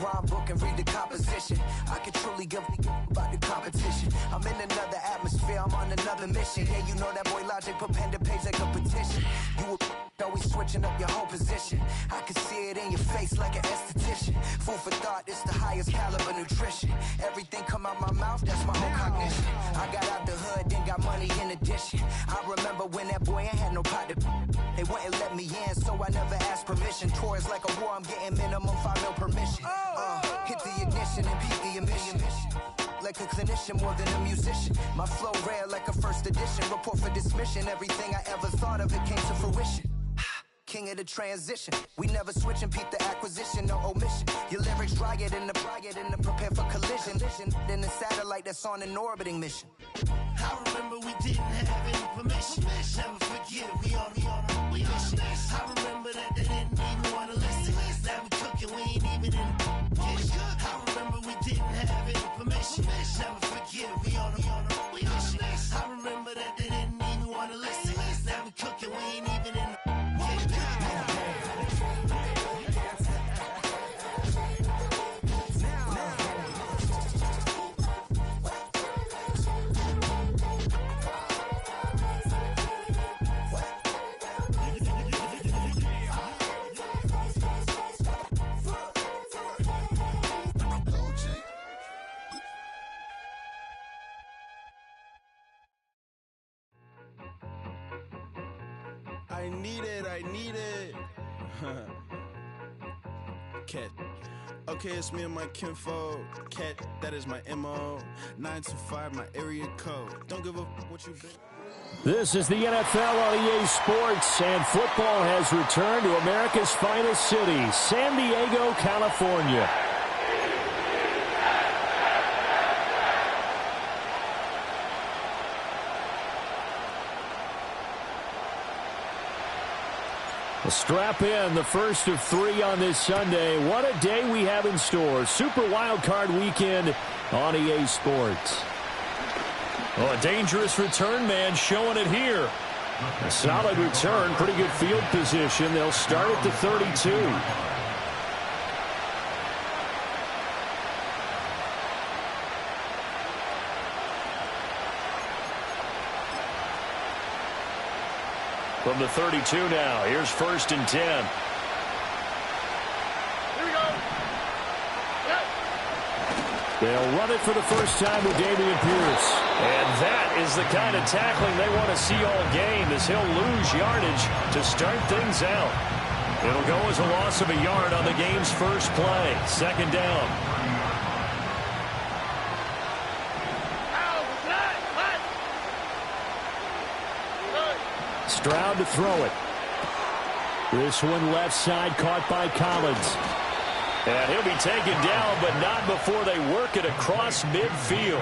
rhyme book and read the composition. I can truly give about the competition. I'm in another atmosphere, I'm on another mission. Yeah, you know that boy Logic put pen to page like a petition. You always switching up your whole position. I can see it in your face like an esthetician. Food for thought, it's the highest caliber nutrition. Everything come out my mouth, that's my whole cognition. I got out the hood, then got money in addition. I remember when that boy ain't had no pot to. They wouldn't let me in, so I never asked permission. Tours like a war, I'm getting minimum 5 mil permission. Hit the ignition and beat the emission. Like a clinician more than a musician. My flow rare like a first edition. Report for dismission. Everything I ever thought of, it came to fruition. King of the transition. We never switch and peep the acquisition, no omission. Your lyrics dry it in the prepare for collision. Then the satellite that's on an orbiting mission. I remember we didn't have any permission. Never forget we on a mission. I remember that they didn't even want to listen. Now we cooking, we ain't even in the kitchen. I remember we didn't have any permission. Never forget we on a mission. I remember that they didn't even want to listen. Now we cooking, we ain't even in the I need it. Cat. Okay, it's me and my kinfolk. Cat, that is my MO. 925, my area code. Don't give a what you been. This is the NFL on EA Sports, and football has returned to America's finest city, San Diego, California. Strap in, the first of 3 on this Sunday. What a day we have in store. Super Wild Card Weekend on EA Sports. Oh, a dangerous return man showing it here. A solid return, pretty good field position. They'll start at the 32. From the 32 now, here's 1st and 10. Here we go. They'll run it for the first time with Dameon Pierce. And that is the kind of tackling they want to see all game, as he'll lose yardage to start things out. It'll go as a loss of a yard on the game's first play. 2nd down. Stroud to throw it. This one left side caught by Collins. And he'll be taken down, but not before they work it across midfield.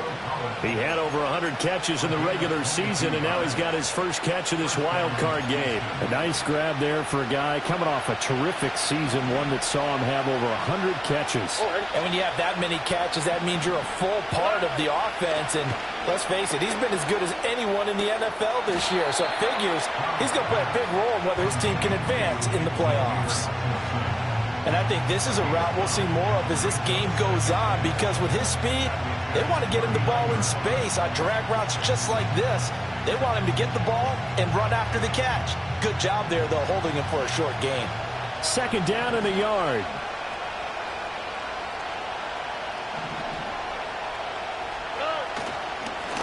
He had over 100 catches in the regular season, and now he's got his first catch of this wild card game. A nice grab there for a guy coming off a terrific season, one that saw him have over 100 catches. And when you have that many catches, that means you're a full part of the offense. And let's face it, he's been as good as anyone in the NFL this year. So it figures he's going to play a big role in whether his team can advance in the playoffs. And I think this is a route we'll see more of as this game goes on, because with his speed, they want to get him the ball in space on drag routes just like this. They want him to get the ball and run after the catch. Good job there, though, holding him for a short gain. 2nd down and a yard.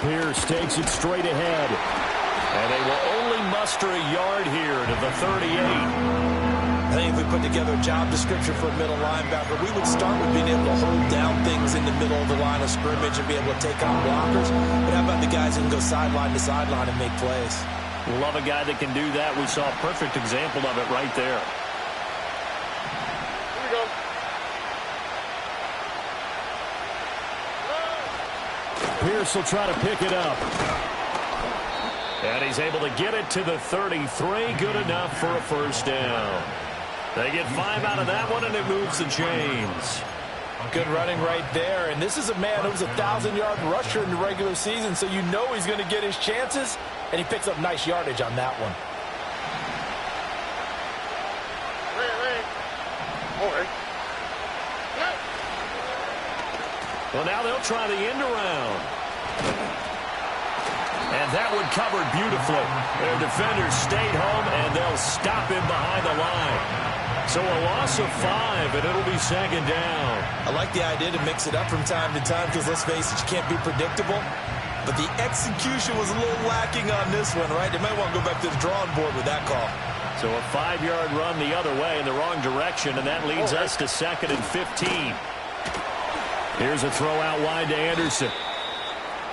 Pierce takes it straight ahead. And they will only muster a yard here to the 38. I think if we put together a job description for a middle linebacker, we would start with being able to hold down things in the middle of the line of scrimmage and be able to take on blockers. But how about the guys who can go sideline to sideline and make plays? Love a guy that can do that. We saw a perfect example of it right there. Here we go. Pierce will try to pick it up. And he's able to get it to the 33. Good enough for a first down. They get 5 out of that one, and it moves the chains. Good running right there. And this is a man who was a 1,000-yard rusher in the regular season, so you know he's going to get his chances, and he picks up nice yardage on that one. Well, now they'll try the end around. And that one covered beautifully. Their defenders stayed home, and they'll stop him behind the line. So a loss of 5, and it'll be second down. I like the idea to mix it up from time to time because, let's face it, you can't be predictable. But the execution was a little lacking on this one, right? They might want to go back to the drawing board with that call. So a 5-yard run the other way in the wrong direction, and that leads us to 2nd and 15. Here's a throw out wide to Anderson.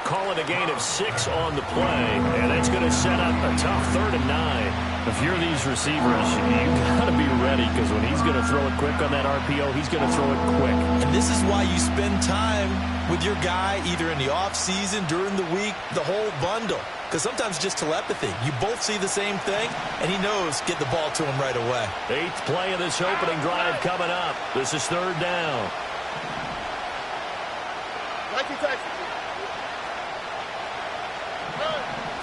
Call it a gain of 6 on the play, and that's going to set up a tough 3rd and 9. If you're these receivers, you've got to be ready, because when he's going to throw it quick on that RPO, he's going to throw it quick. And this is why you spend time with your guy either in the offseason, during the week, the whole bundle. Because sometimes just telepathy. You both see the same thing, and he knows get the ball to him right away. 8th play of this opening drive coming up. This is 3rd down.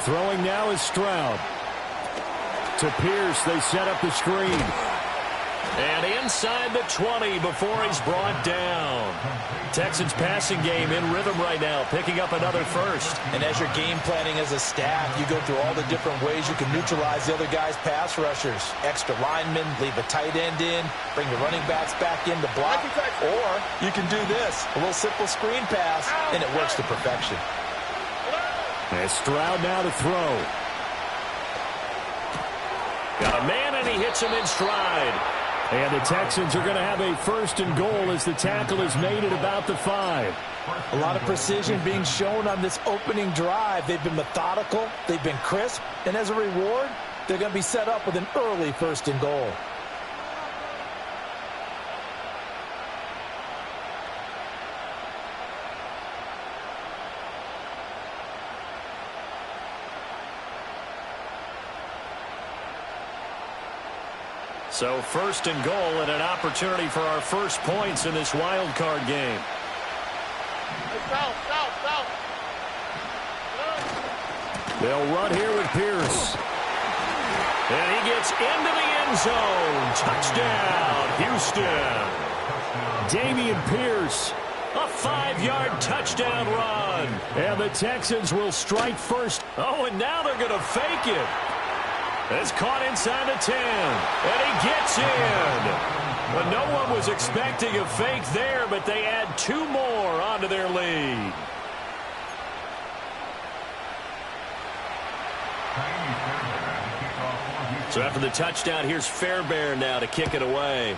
Throwing now is Stroud. To Pierce, they set up the screen. And inside the 20 before he's brought down. Texans passing game in rhythm right now, picking up another first. And as you're game planning as a staff, you go through all the different ways you can neutralize the other guy's pass rushers. Extra linemen, leave a tight end in, bring the running backs back in to block. Or you can do this, a little simple screen pass, and it works to perfection. And Stroud now to throw. Got a man, and he hits him in stride. And the Texans are going to have a 1st and goal as the tackle is made at about the 5. A lot of precision being shown on this opening drive. They've been methodical, they've been crisp, and as a reward, they're going to be set up with an early 1st and goal. So 1st and goal and an opportunity for our first points in this wild card game. They'll run here with Pierce. And he gets into the end zone. Touchdown, Houston. Dameon Pierce, a 5-yard touchdown run. And the Texans will strike first. Oh, and now they're going to fake it. It's caught inside the 10, and he gets in. Well, no one was expecting a fake there, but they add 2 more onto their lead. So after the touchdown, here's Fairbairn now to kick it away.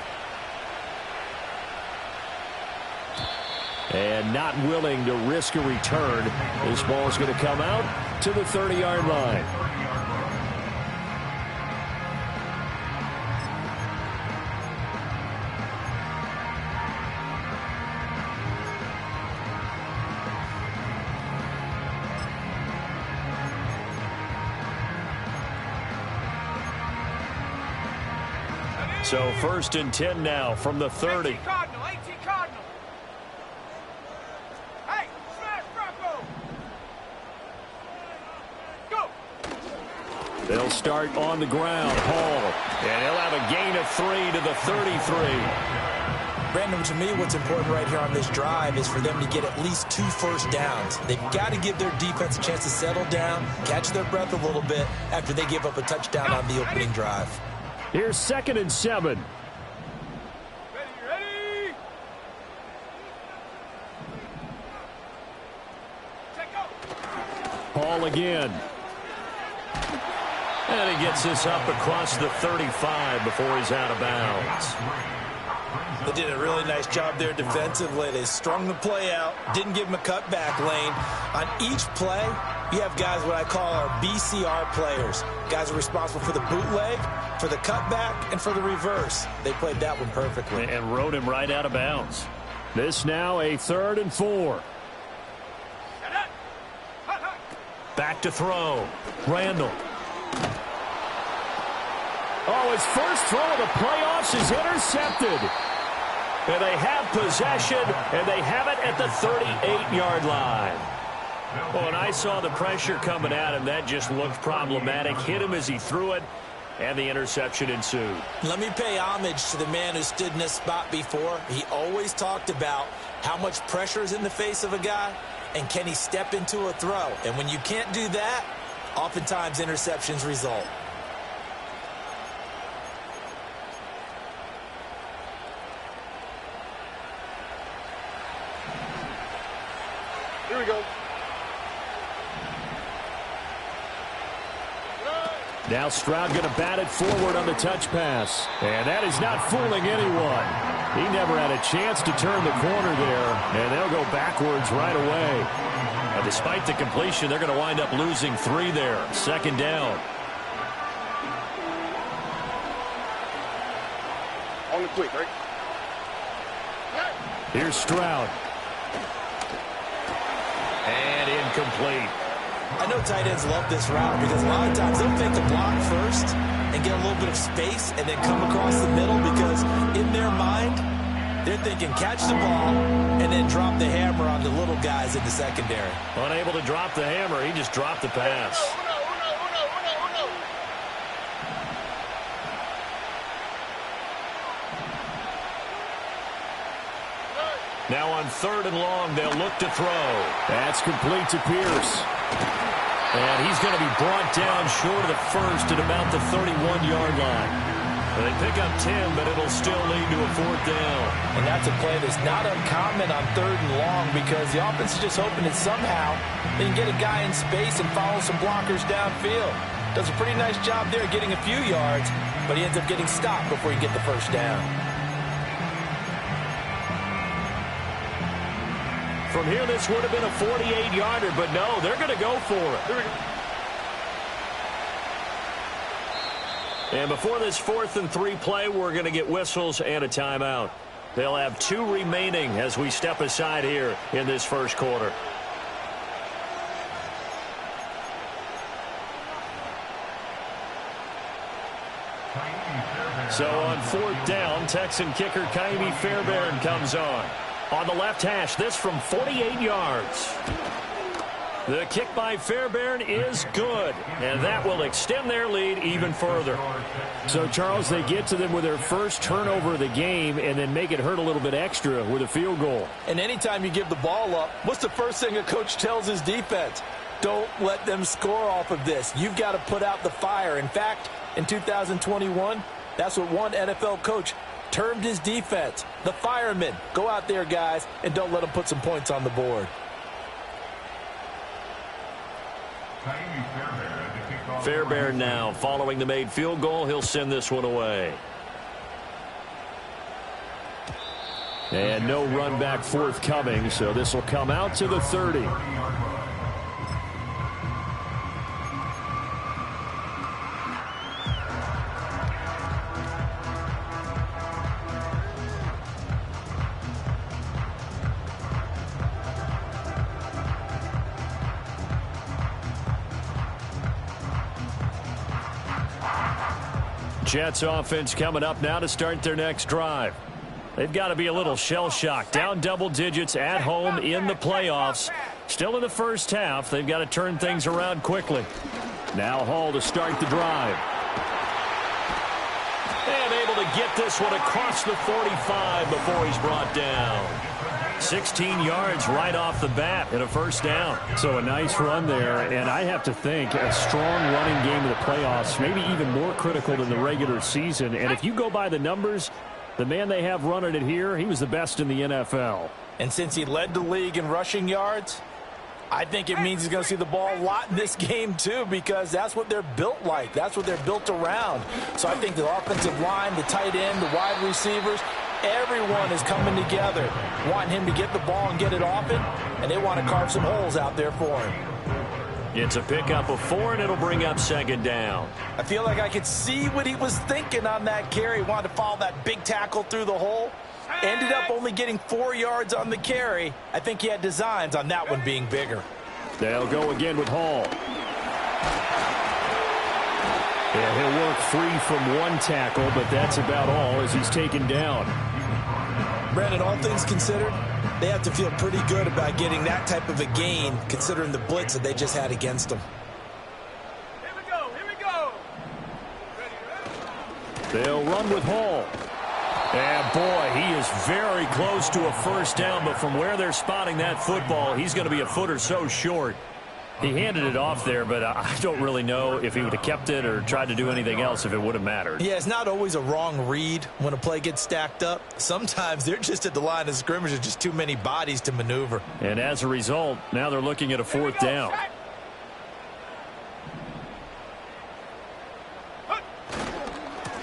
And not willing to risk a return. This ball is going to come out to the 30-yard line. So 1st and 10 now from the 30. 18 Cardinal. Hey, smash Bronco. Go. They'll start on the ground. Hall. And he'll have a gain of 3 to the 33. Brandon, to me, what's important right here on this drive is for them to get at least 2 first downs. They've got to give their defense a chance to settle down, catch their breath a little bit after they give up a touchdown on the opening drive. Here's 2nd and 7. Ready. Take up. Hall again. And he gets this up across the 35 before he's out of bounds. They did a really nice job there defensively. They strung the play out, didn't give him a cutback lane. On each play, you have guys what I call our BCR players. Guys are responsible for the bootleg, for the cutback, and for the reverse. They played that one perfectly. And rode him right out of bounds. This now a 3rd and 4. Back to throw. Randall. Oh, his first throw of the playoffs is intercepted. And they have possession, and they have it at the 38-yard line. Oh, and I saw the pressure coming at him. That just looked problematic. Hit him as he threw it. and the interception ensued. Let me pay homage to the man who stood in this spot before. He always talked about how much pressure is in the face of a guy, and can he step into a throw. And when you can't do that, oftentimes interceptions result. Here we go. Now Stroud going to bat it forward on the touch pass. And that is not fooling anyone. He never had a chance to turn the corner there, and they'll go backwards right away. Now, despite the completion, they're going to wind up losing 3 there. Second down. On the quick, right? Here's Stroud. And incomplete. I know tight ends love this route because a lot of times they'll take the block first and get a little bit of space and then come across the middle because in their mind, they're thinking catch the ball and then drop the hammer on the little guys in the secondary. Unable to drop the hammer, he just dropped the pass. Now on 3rd and long, they'll look to throw. That's complete to Pierce. And he's going to be brought down short of the first at about the 31-yard line. They pick up 10, but it'll still lead to a 4th down. And that's a play that's not uncommon on 3rd and long because the offense is just hoping that somehow they can get a guy in space and follow some blockers downfield. Does a pretty nice job there getting a few yards, but he ends up getting stopped before he gets the first down. From here, this would have been a 48-yarder, but no, they're going to go for it. Here we go. And before this 4th and 3 play, we're going to get whistles and a timeout. They'll have 2 remaining as we step aside here in this first quarter. So on 4th down, Texan kicker Kaimi Fairbairn comes on. On the left hash, this from 48 yards. The kick by Fairbairn is good, and that will extend their lead even further. So, Charles, they get to them with their first turnover of the game and then make it hurt a little bit extra with a field goal. And anytime you give the ball up, what's the first thing a coach tells his defense? Don't let them score off of this. You've got to put out the fire. In fact, in 2021, that's what one NFL coach termed his defense. The firemen. Go out there, guys, and don't let them put some points on the board. Fairbairn now following the made field goal. He'll send this one away. And no run back forthcoming, so this will come out to the 30. Jets offense coming up now to start their next drive. They've got to be a little shell-shocked. Down double digits at home in the playoffs. Still in the first half. They've got to turn things around quickly. Now Hall to start the drive. And able to get this one across the 45 before he's brought down. 16 yards right off the bat and a first down. So a nice run there, and I have to think a strong running game in the playoffs, maybe even more critical than the regular season. And if you go by the numbers, the man they have running it here, he was the best in the NFL. And since he led the league in rushing yards, I think it means he's going to see the ball a lot in this game, too, because that's what they're built like. That's what they're built around. So I think the offensive line, the tight end, the wide receivers, everyone is coming together, wanting him to get the ball and get it often, and they want to carve some holes out there for him. It's a pickup of 4, and it'll bring up second down. I feel like I could see what he was thinking on that carry. He wanted to follow that big tackle through the hole. Ended up only getting 4 yards on the carry. I think he had designs on that one being bigger. They'll go again with Hall. And he'll work free from one tackle, but that's about all as he's taken down. Brandon, all things considered, they have to feel pretty good about getting that type of a gain, considering the blitz that they just had against them. Here we go, here we go. Ready, They'll run with Hall. And, boy, he is very close to a first down, but from where they're spotting that football, he's going to be a foot or so short. He handed it off there, but I don't really know if he would have kept it or tried to do anything else if it would have mattered. Yeah, it's not always a wrong read when a play gets stacked up. Sometimes they're just at the line of scrimmage. There's just too many bodies to maneuver. And as a result, now they're looking at a fourth down.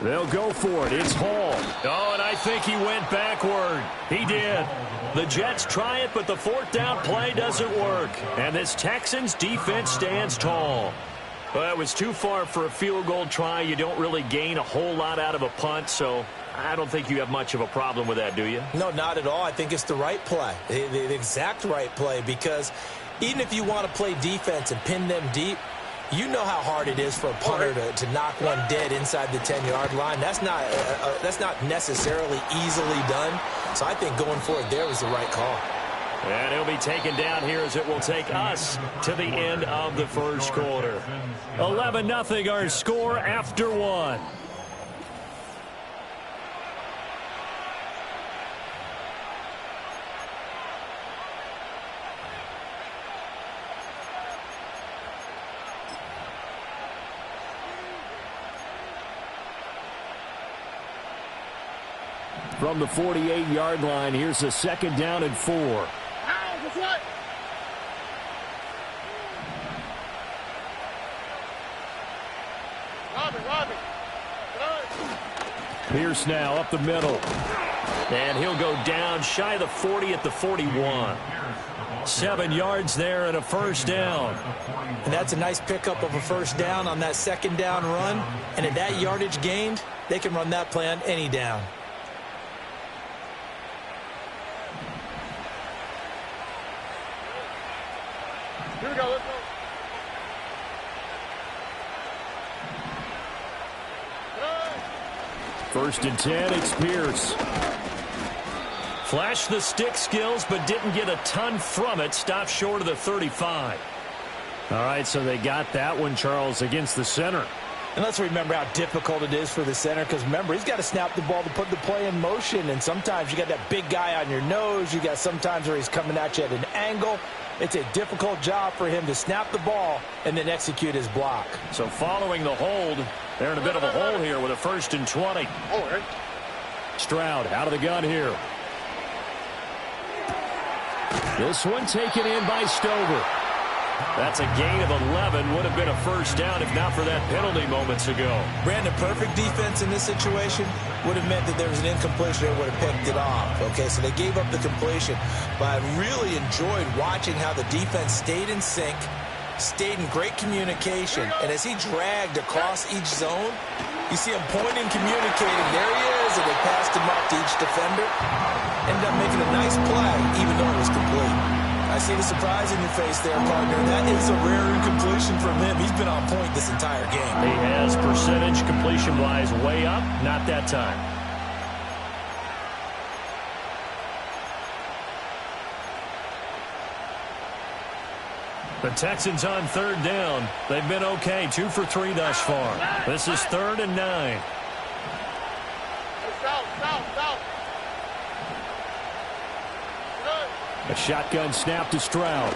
They'll go for it. It's Hall. Oh, and I think he went backward. He did. The Jets try it, but the fourth down play doesn't work. And this Texans defense stands tall. Well, it was too far for a field goal try. You don't really gain a whole lot out of a punt, so I don't think you have much of a problem with that, do you? No, not at all. I think it's the right play, the exact right play, because even if you want to play defense and pin them deep, you know how hard it is for a punter to knock one dead inside the 10-yard line. That's not necessarily easily done. So I think going for it there was the right call. And he'll be taken down here as it will take us to the end of the first quarter. 11-0 our score after one. From the 48-yard line, here's a second down and 4. Pierce now up the middle. And he'll go down shy of the 40 at the 41. 7 yards there and a first down. And that's a nice pickup of a first down on that second down run. And at that yardage gained, they can run that play on any down. Here we go, let's go. First and 10, it's Pierce. Flashed the stick skills, but didn't get a ton from it. Stopped short of the 35. All right, so they got that one, Charles, against the center. And let's remember how difficult it is for the center, because remember, he's got to snap the ball to put the play in motion, and sometimes you got that big guy on your nose. You got sometimes where he's coming at you at an angle. It's a difficult job for him to snap the ball and then execute his block. So following the hold, they're in a bit of a hole here with a first and 20. Stroud out of the gun here. This one taken in by Stover. That's a gain of 11. Would have been a first down if not for that penalty moments ago. Brandon, perfect defense in this situation would have meant that there was an incompletion and would have picked it off. Okay, so they gave up the completion. But I really enjoyed watching how the defense stayed in sync, stayed in great communication. And as he dragged across each zone, you see him pointing, communicating. There he is, and they passed him up to each defender. Ended up making a nice play, even though it was complete. I see the surprise in your face there, partner. That is a rare incompletion from him. He's been on point this entire game. He has percentage completion-wise way up. Not that time. The Texans on third down. They've been okay. 2 for 3 thus far. This is 3rd and 9. A shotgun snap to Stroud.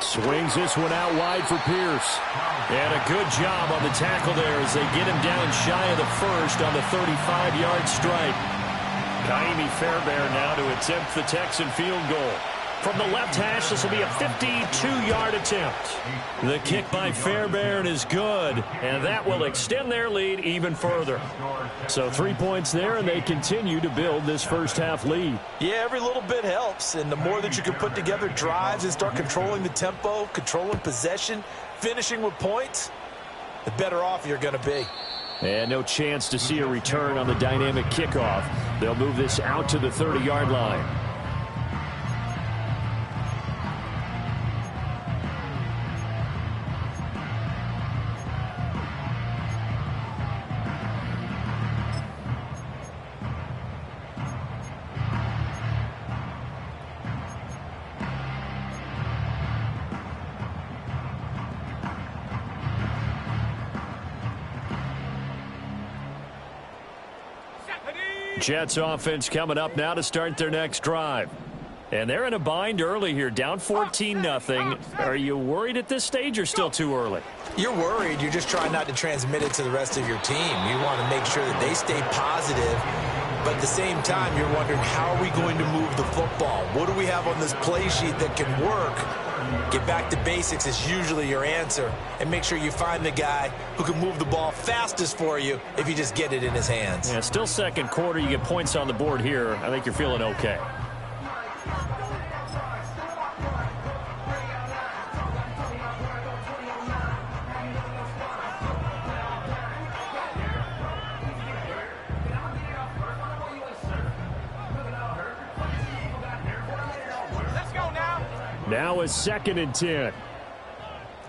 Swings this one out wide for Pierce. And a good job on the tackle there as they get him down shy of the first on the 35-yard stripe. Kaimi Fairbairn now to attempt the Texan field goal. From the left hash, this will be a 52-yard attempt. The kick by Fairbairn is good, and that will extend their lead even further. So 3 points there, and they continue to build this first-half lead. Yeah, every little bit helps, and the more that you can put together drives and start controlling the tempo, controlling possession, finishing with points, the better off you're going to be. And no chance to see a return on the dynamic kickoff. They'll move this out to the 30-yard line. Jets offense coming up now to start their next drive. And they're in a bind early here, down 14-0. Are you worried at this stage or still too early? You're worried. You're just trying not to transmit it to the rest of your team. You want to make sure that they stay positive. But at the same time, you're wondering, how are we going to move the football? What do we have on this play sheet that can work? Get back to basics is usually your answer. And make sure you find the guy who can move the ball fastest for you if you just get it in his hands. Yeah, still second quarter. You get points on the board here. I think you're feeling okay. Now is 2nd and 10.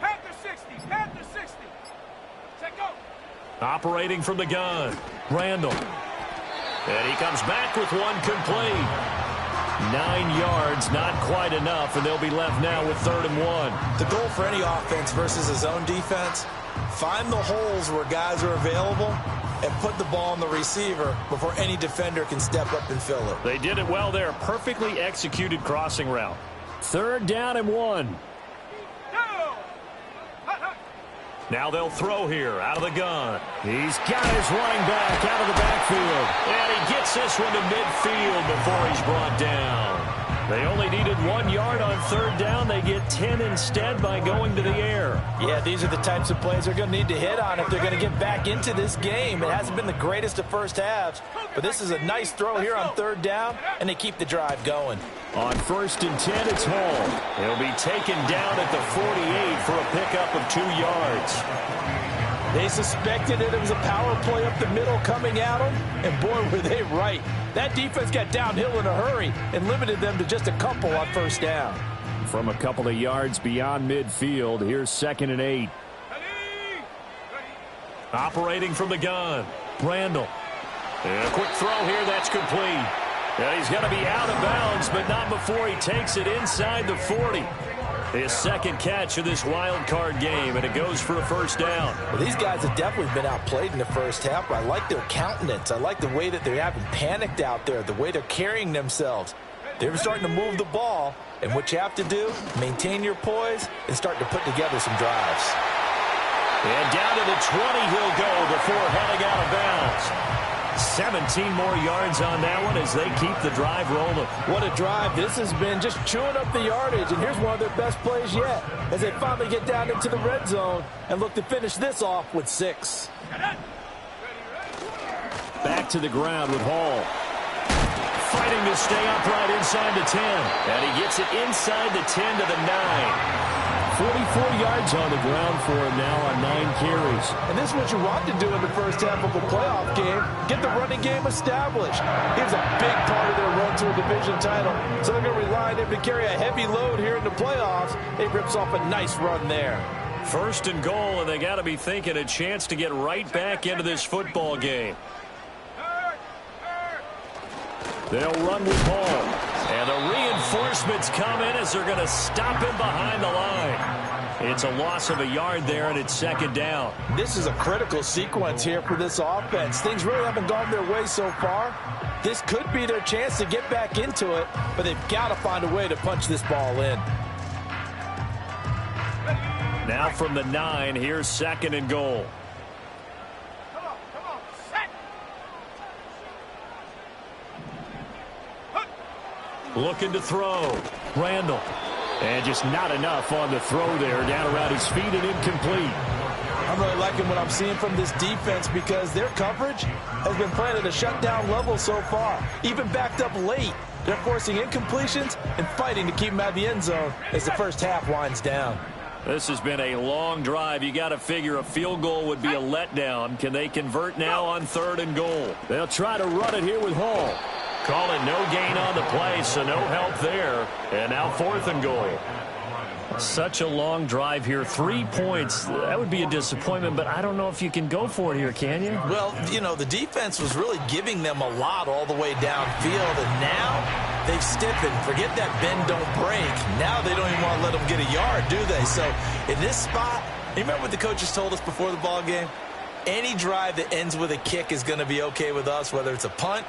Panther 60. Panther 60. Set go. Operating from the gun. Randall. And he comes back with one complete. 9 yards, not quite enough, and they'll be left now with 3rd and 1. The goal for any offense versus his own defense, find the holes where guys are available and put the ball on the receiver before any defender can step up and fill it. They did it well there. Perfectly executed crossing route. 3rd down and 1. Now they'll throw here out of the gun. He's got his running back out of the backfield. And he gets this one to midfield before he's brought down. They only needed 1 yard on 3rd down. They get 10 instead by going to the air. Yeah, these are the types of plays they're going to need to hit on if they're going to get back into this game. It hasn't been the greatest of first halves, but this is a nice throw here on 3rd down, and they keep the drive going. On 1st and 10, it's Hall. He'll be taken down at the 48 for a pickup of 2 yards. They suspected it was a power play up the middle coming at them, and boy, were they right. That defense got downhill in a hurry and limited them to just a couple on 1st down. From a couple of yards beyond midfield, here's 2nd and 8. Operating from the gun, Randall. And a quick throw here, that's complete. Yeah, he's going to be out of bounds, but not before he takes it inside the 40. His 2nd catch of this wild card game, and it goes for a 1st down. Well, these guys have definitely been outplayed in the first half, but I like their countenance. I like the way that they haven't panicked out there, the way they're carrying themselves. They're starting to move the ball, and what you have to do, maintain your poise and start to put together some drives. And down to the 20 he'll go before heading out of bounds. 17 more yards on that one as they keep the drive rolling. What a drive. This has been just chewing up the yardage, and here's one of their best plays yet as they finally get down into the red zone and look to finish this off with 6. Back to the ground with Hall. Fighting to stay upright inside the 10. And he gets it inside the 10 to the 9. 44 yards on the ground for him now on 9 carries. And this is what you want to do in the first half of a playoff game. Get the running game established. He was a big part of their run to a division title. So they're going to rely on him to carry a heavy load here in the playoffs. He rips off a nice run there. 1st and goal, and they got to be thinking a chance to get right back into this football game. They'll run with Hall. And the reinforcements come in as they're going to stop him behind the line. It's a loss of a yard there, and it's 2nd down. This is a critical sequence here for this offense. Things really haven't gone their way so far. This could be their chance to get back into it, but they've got to find a way to punch this ball in. Now from the 9, here's 2nd and goal. Looking to throw. Randall. And just not enough on the throw there. Down around his feet and incomplete. I'm really liking what I'm seeing from this defense because their coverage has been playing at a shutdown level so far. Even backed up late. They're forcing incompletions and fighting to keep them out of the end zone as the first half winds down. This has been a long drive. You got to figure a field goal would be a letdown. Can they convert now on 3rd and goal? They'll try to run it here with Hall. Call it no gain on the play, so no help there. And now 4th and goal. Such a long drive here. 3 points. That would be a disappointment, but I don't know if you can go for it here, can you? Well, you know, the defense was really giving them a lot all the way downfield, and now they've stiffened. Forget that bend, don't break. Now they don't even want to let them get a yard, do they? So in this spot, you remember what the coaches told us before the ball game? Any drive that ends with a kick is going to be okay with us, whether it's a punt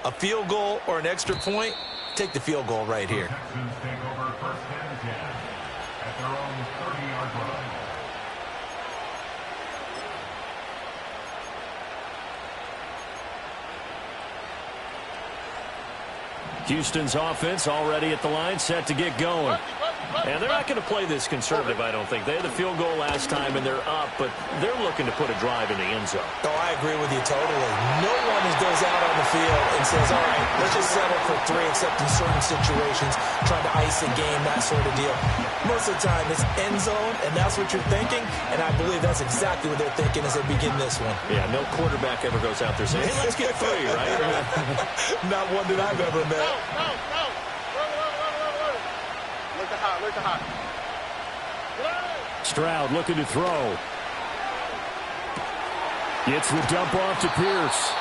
A field goal or an extra point, take the field goal right here. Texans take over first and 10 at their own 30-yard line. Houston's offense already at the line, set to get going. And they're not going to play this conservative, I don't think. They had the field goal last time, and they're up, but they're looking to put a drive in the end zone. Oh, I agree with you totally. No one goes out on the field and says, all right, let's just settle for 3, except in certain situations, trying to ice a game, that sort of deal. Most of the time, it's end zone, and that's what you're thinking, and I believe that's exactly what they're thinking as they begin this one. Yeah, no quarterback ever goes out there saying, hey, let's get 3, right? Not one that I've ever met. No. Look hot. Stroud looking to throw. Gets the dump off to Pierce.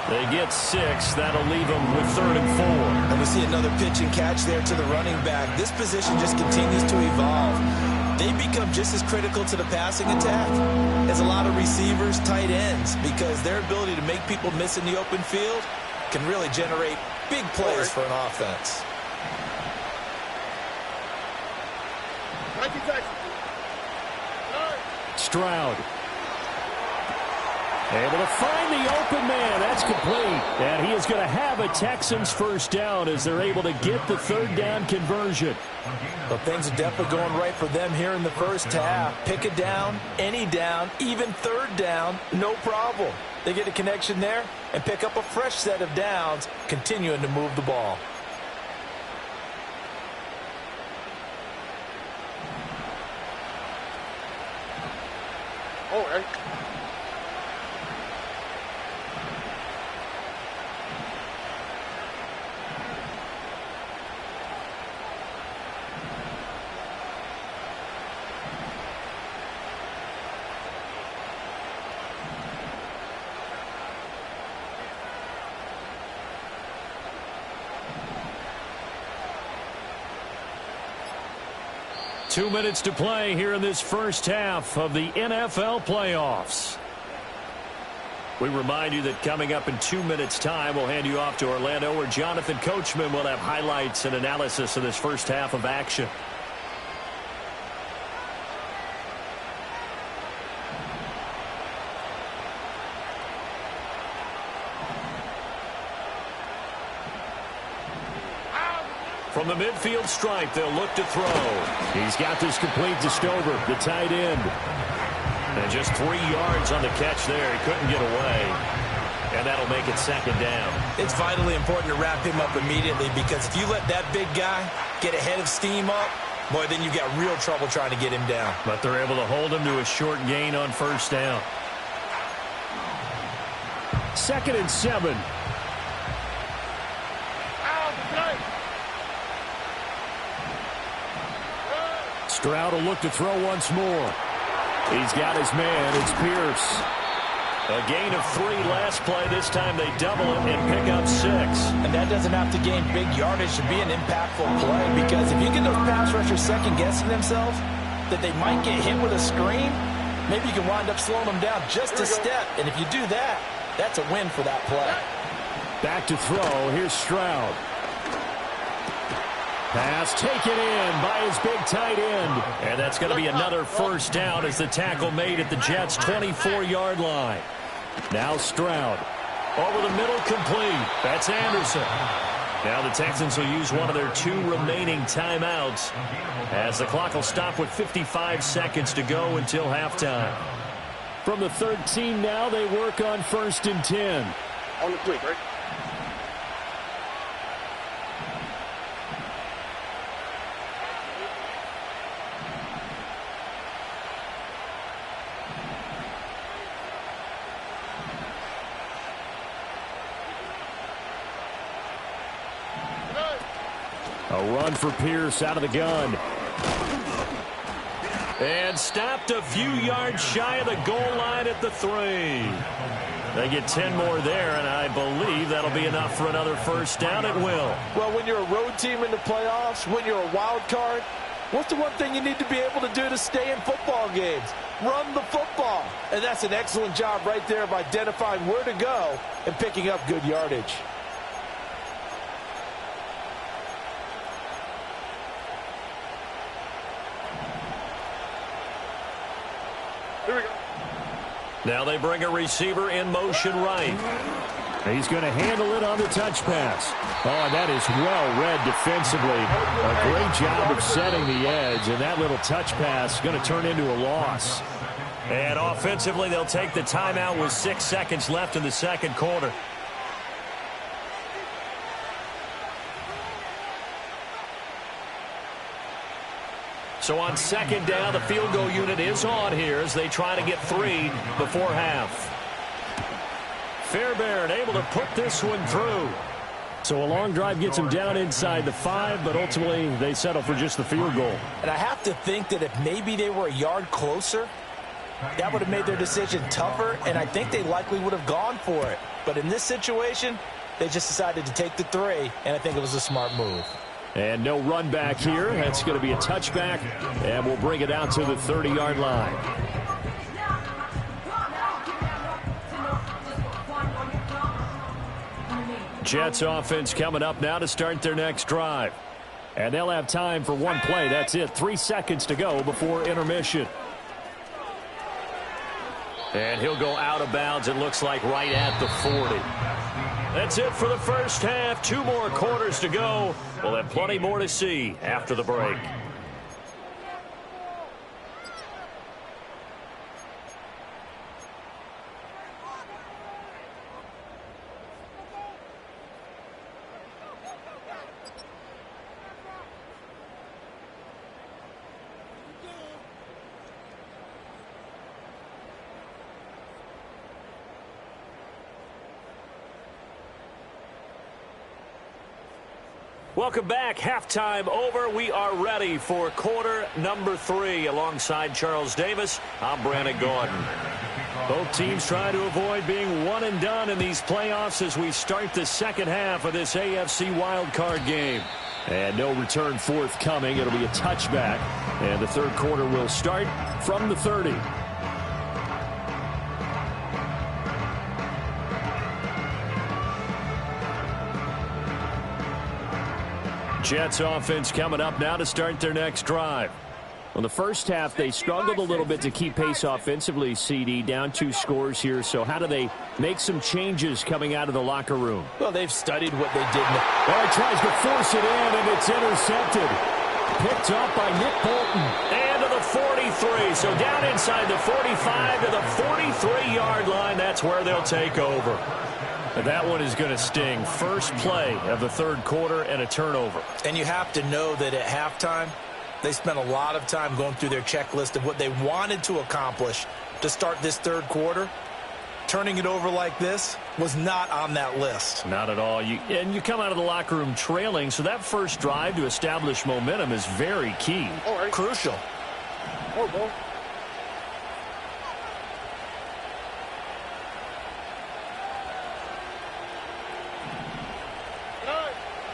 They get 6. That'll leave them with 3rd and 4. And we see another pitch and catch there to the running back. This position just continues to evolve. They become just as critical to the passing attack as a lot of receivers, tight ends, because their ability to make people miss in the open field can really generate big plays for an offense. Stroud. Able to find the open man. That's complete. And he is going to have a Texans first down as they're able to get the 3rd down conversion. Well, things are definitely going right for them here in the first half. Pick a down, any down, even 3rd down, no problem. They get a connection there and pick up a fresh set of downs, continuing to move the ball. Oh, right. 2 minutes to play here in this first half of the NFL playoffs. We remind you that coming up in 2 minutes' time, we'll hand you off to Orlando, where Jonathan Coachman will have highlights and analysis of this first half of action. From the midfield stripe, they'll look to throw. He's got this complete to Stover, the tight end. And just 3 yards on the catch there. He couldn't get away. And that'll make it 2nd down. It's vitally important to wrap him up immediately, because if you let that big guy get ahead of steam up, boy, then you got real trouble trying to get him down. But they're able to hold him to a short gain on first down. 2nd and 7. Stroud will look to throw once more. He's got his man. It's Pierce. A gain of 3 last play. This time they double it and pick up 6. And that doesn't have to gain big yardage to be an impactful play, because if you get those pass rushers second-guessing themselves that they might get hit with a screen, maybe you can wind up slowing them down just a step. And if you do that, that's a win for that play. Back to throw. Here's Stroud. Pass taken in by his big tight end. And that's going to be another first down as the tackle made at the Jets' 24-yard line. Now Stroud. Over the middle, complete. That's Anderson. Now the Texans will use one of their 2 remaining timeouts, as the clock will stop with 55 seconds to go until halftime. From the 13 now, they work on 1st and 10. On the quick, right? A run for Pierce out of the gun. And stopped a few yards shy of the goal line at the 3. They get 10 more there, and I believe that'll be enough for another first down. It will. Well, when you're a road team in the playoffs, when you're a wild card, what's the one thing you need to be able to do to stay in football games? Run the football. And that's an excellent job right there of identifying where to go and picking up good yardage. Here we go. Now they bring a receiver in motion right. He's going to handle it on the touch pass. Oh, and that is well read defensively. A great job of setting the edge, and that little touch pass is going to turn into a loss. And offensively, they'll take the timeout with 6 seconds left in the second quarter. So on second down, the field goal unit is on here as they try to get 3 before half. Fairbairn able to put this one through. So a long drive gets him down inside the 5, but ultimately they settle for just the field goal. And I have to think that if maybe they were a yard closer, that would have made their decision tougher, and I think they likely would have gone for it. But in this situation, they just decided to take the 3, and I think it was a smart move. And no run back here. That's going to be a touchback, and we'll bring it out to the 30-yard line. Jets offense coming up now to start their next drive. And they'll have time for one play. That's it. 3 seconds to go before intermission. And he'll go out of bounds, it looks like, right at the 40. That's it for the first half. 2 more quarters to go. We'll have plenty more to see after the break. Welcome back. Halftime over. We are ready for quarter number 3. Alongside Charles Davis, I'm Brandon Gordon. Both teams try to avoid being one and done in these playoffs as we start the second half of this AFC wildcard game. And no return forthcoming. It'll be a touchback. And the third quarter will start from the 30. Jets offense coming up now to start their next drive. Well, the first half, they struggled a little bit to keep pace offensively, CD, down 2 scores here. So how do they make some changes coming out of the locker room? Well, they've studied what they did. Oh, he tries to force it in, and it's intercepted. Picked up by Nick Bolton. And to the 43. So down inside the 45 to the 43-yard line. That's where they'll take over. That one is going to sting. First play of the third quarter and a turnover. And you have to know that at halftime, they spent a lot of time going through their checklist of what they wanted to accomplish to start this third quarter. Turning it over like this was not on that list. Not at all. And you come out of the locker room trailing, so that first drive to establish momentum is very key. Right. Crucial. Oh, bro.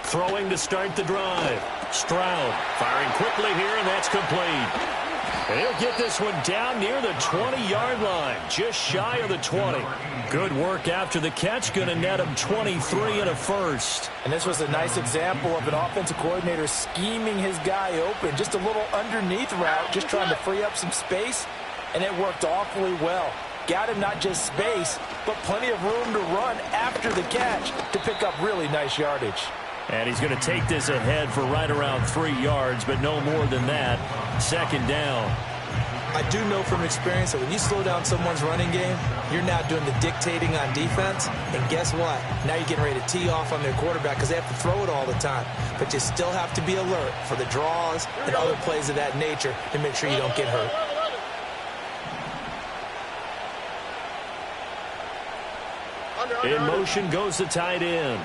Throwing to start the drive. Stroud firing quickly here, and that's complete. And he'll get this one down near the 20-yard line, just shy of the 20. Good work after the catch, going to net him 23 and a first. And this was a nice example of an offensive coordinator scheming his guy open. Just a little underneath route, just trying to free up some space, and it worked awfully well. Got him not just space, but plenty of room to run after the catch to pick up really nice yardage. And he's going to take this ahead for right around 3 yards, but no more than that. Second down. I do know from experience that when you slow down someone's running game, you're now doing the dictating on defense. And guess what? Now you're getting ready to tee off on their quarterback because they have to throw it all the time. But you still have to be alert for the draws and other plays of that nature to make sure you don't get hurt. In motion goes the tight end.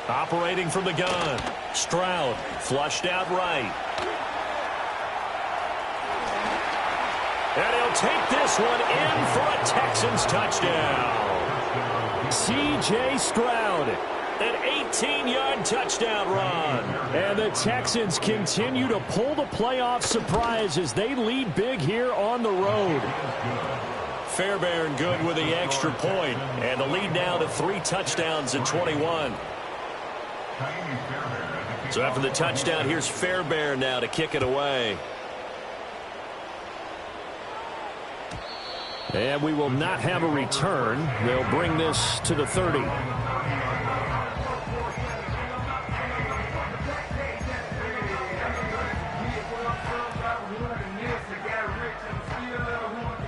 Operating from the gun. Stroud flushed out right. And he'll take this one in for a Texans touchdown. C.J. Stroud. An 18-yard touchdown run. And the Texans continue to pull the playoff surprise as they lead big here on the road. Fairbairn good with the extra point. And the lead now to 3 touchdowns at 21. So after the touchdown, here's Fairbairn now to kick it away. And we will not have a return. They'll bring this to the 30.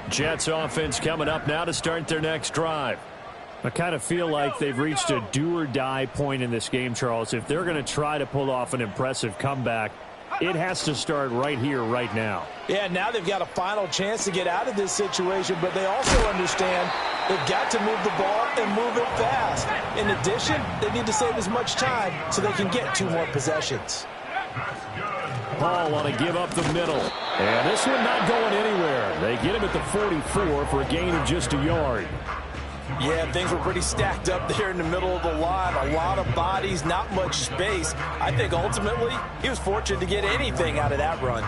Jets offense coming up now to start their next drive. I kind of feel like they've reached a do-or-die point in this game, Charles. If they're going to try to pull off an impressive comeback, it has to start right here, right now. Yeah, now they've got a final chance to get out of this situation, but they also understand they've got to move the ball and move it fast. In addition, they need to save as much time so they can get 2 more possessions. Paul on a give up the middle. And this one not going anywhere. They get him at the 44 for a gain of just a yard. Yeah, things were pretty stacked up there in the middle of the line. A lot of bodies, not much space. I think ultimately he was fortunate to get anything out of that run.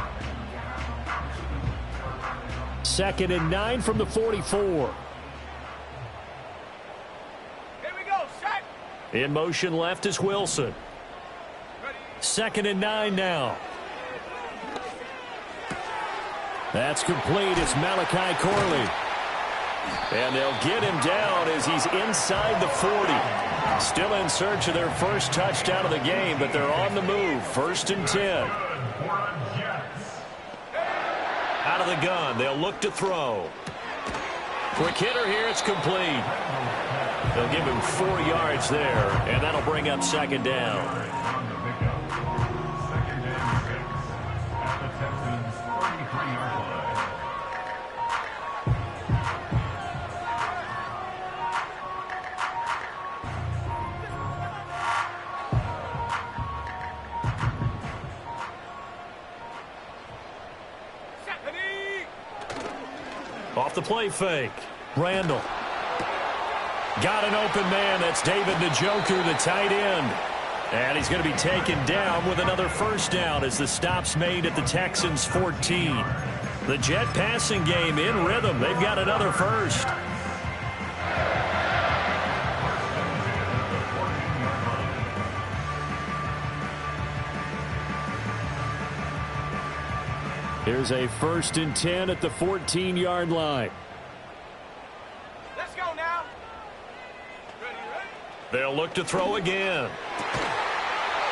2nd and 9 from the 44. Here we go, set. In motion left is Wilson. 2nd and 9 now. That's complete. It's Malachi Corley. And they'll get him down as he's inside the 40. Still in search of their first touchdown of the game, but they're on the move. 1st and 10. Out of the gun. They'll look to throw. Quick hitter here. It's complete. They'll give him 4 yards there, and that'll bring up 2nd down. Off the play fake. Randall. Got an open man. That's David Njoku, the tight end. And he's going to be taken down with another first down as the stop's made at the Texans' 14. The Jet passing game in rhythm. They've got another first. Here's a 1st and 10 at the 14-yard line. Let's go now. Ready? They'll look to throw again.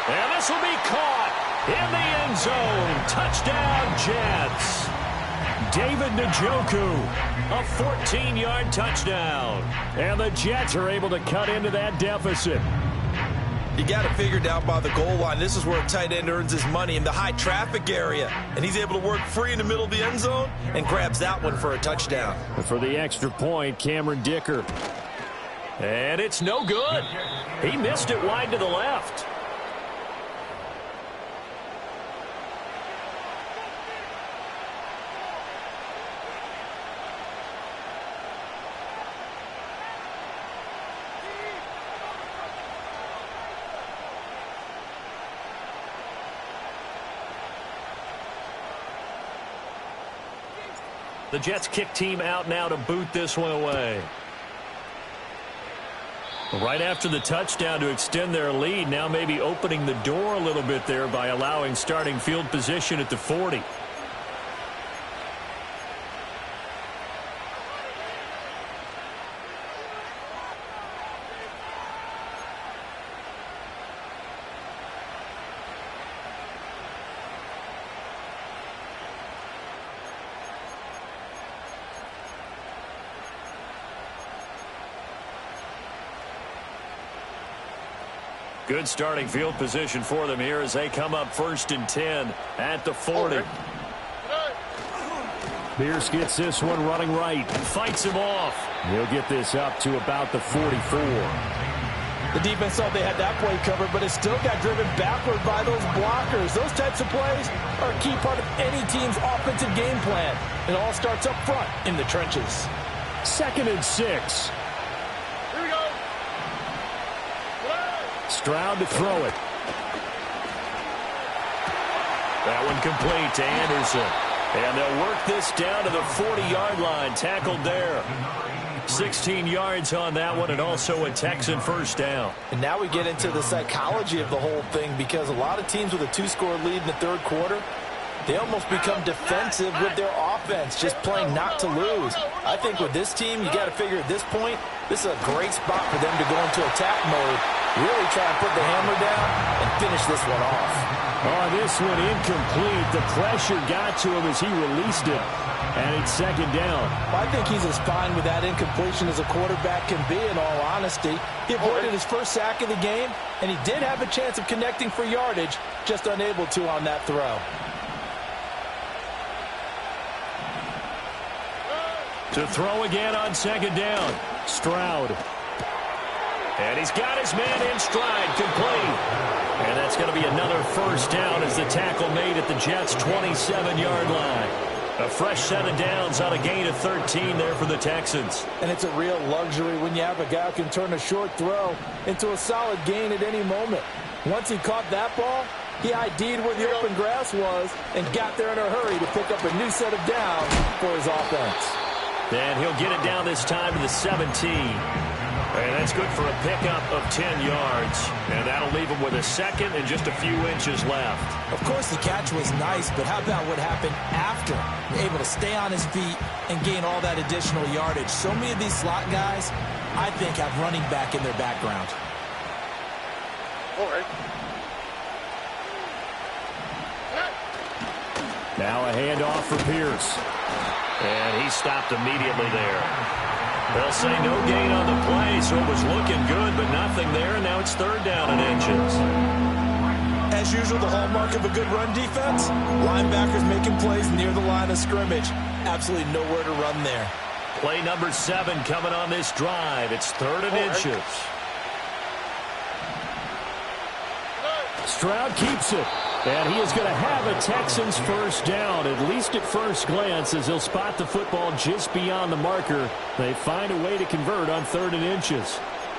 And this will be caught in the end zone. Touchdown, Jets. David Njoku, a 14-yard touchdown. And the Jets are able to cut into that deficit. You got it figured out by the goal line. This is where a tight end earns his money, in the high traffic area. And he's able to work free in the middle of the end zone and grabs that one for a touchdown. For the extra point, Cameron Dicker. And it's no good. He missed it wide to the left. The Jets kick team out now to boot this one away. Right after the touchdown to extend their lead, now maybe opening the door a little bit there by allowing starting field position at the 40. Good starting field position for them here as they come up 1st and 10 at the 40. Pierce gets this one running right. Fights him off. He'll get this up to about the 44. The defense thought they had that play covered, but it still got driven backward by those blockers. Those types of plays are a key part of any team's offensive game plan. It all starts up front in the trenches. 2nd and 6. Stroud to throw it. That one complete to Anderson. And they'll work this down to the 40-yard line. Tackled there. 16 yards on that one, and also a Texan first down. And now we get into the psychology of the whole thing, because a lot of teams with a 2-score lead in the third quarter, they almost become defensive with their offense, just playing not to lose. I think with this team, you got to figure at this point, this is a great spot for them to go into attack mode, really try and put the hammer down and finish this one off. Oh, this one incomplete. The pressure got to him as he released it. And it's second down. I think he's as fine with that incompletion as a quarterback can be, in all honesty. He avoided his first sack of the game, and he did have a chance of connecting for yardage, just unable to on that throw. To throw again on second down. Stroud. And he's got his man in stride, complete. And that's going to be another first down as the tackle made at the Jets' 27-yard line. A fresh set of downs on a gain of 13 there for the Texans. And it's a real luxury when you have a guy who can turn a short throw into a solid gain at any moment. Once he caught that ball, he ID'd where the open grass was and got there in a hurry to pick up a new set of downs for his offense. And he'll get it down this time to the 17. And that's good for a pickup of 10 yards. And that'll leave him with a second and just a few inches left. Of course, the catch was nice, but how about what happened after? Able to stay on his feet and gain all that additional yardage. So many of these slot guys, I think, have running back in their background. All right. Now a handoff for Pierce. And he stopped immediately there. They'll say no gain on the play, so it was looking good, but nothing there, and now it's third down and inches. As usual, the hallmark of a good run defense, linebackers making plays near the line of scrimmage. Absolutely nowhere to run there. Play number 7 coming on this drive. It's third and inches. Stroud keeps it. And he is going to have a Texans first down, at least at first glance, as he'll spot the football just beyond the marker. They find a way to convert on third and inches.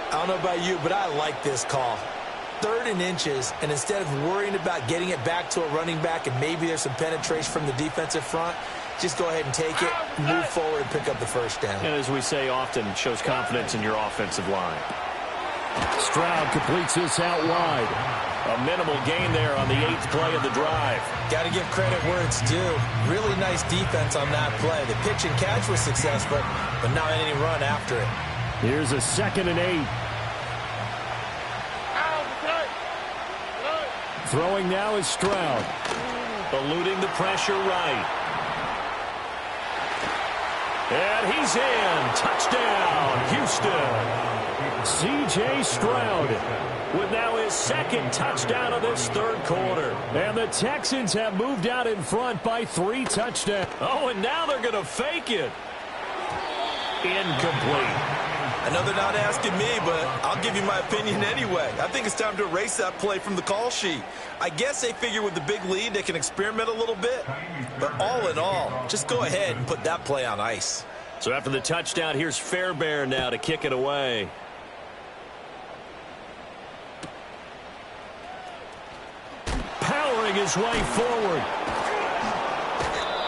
I don't know about you, but I like this call. Third and inches, and instead of worrying about getting it back to a running back and maybe there's some penetration from the defensive front, just go ahead and take it, move forward, and pick up the first down. And as we say often, shows confidence in your offensive line. Stroud completes this out wide. A minimal gain there on the 8th play of the drive. Got to give credit where it's due. Really nice defense on that play. The pitch and catch was successful, but not any run after it. Here's a 2nd and 8. Throwing now is Stroud. Eluding the pressure right. And he's in. Touchdown, Houston. C.J. Stroud with now his 2nd touchdown of this third quarter. And the Texans have moved out in front by 3 touchdowns. Oh, and now they're going to fake it. Incomplete. I know they're not asking me, but I'll give you my opinion anyway. I think it's time to erase that play from the call sheet. I guess they figure with the big lead they can experiment a little bit. But all in all, just go ahead and put that play on ice. So after the touchdown, here's Fairbairn now to kick it away. Powering his way forward.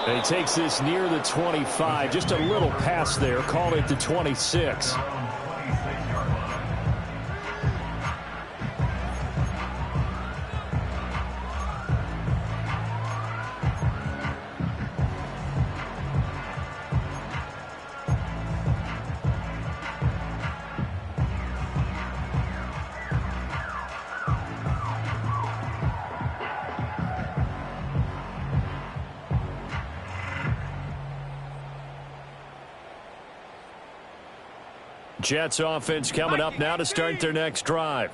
And he takes this near the 25. Just a little pass there. Call it the 26. Jets offense coming up now to start their next drive.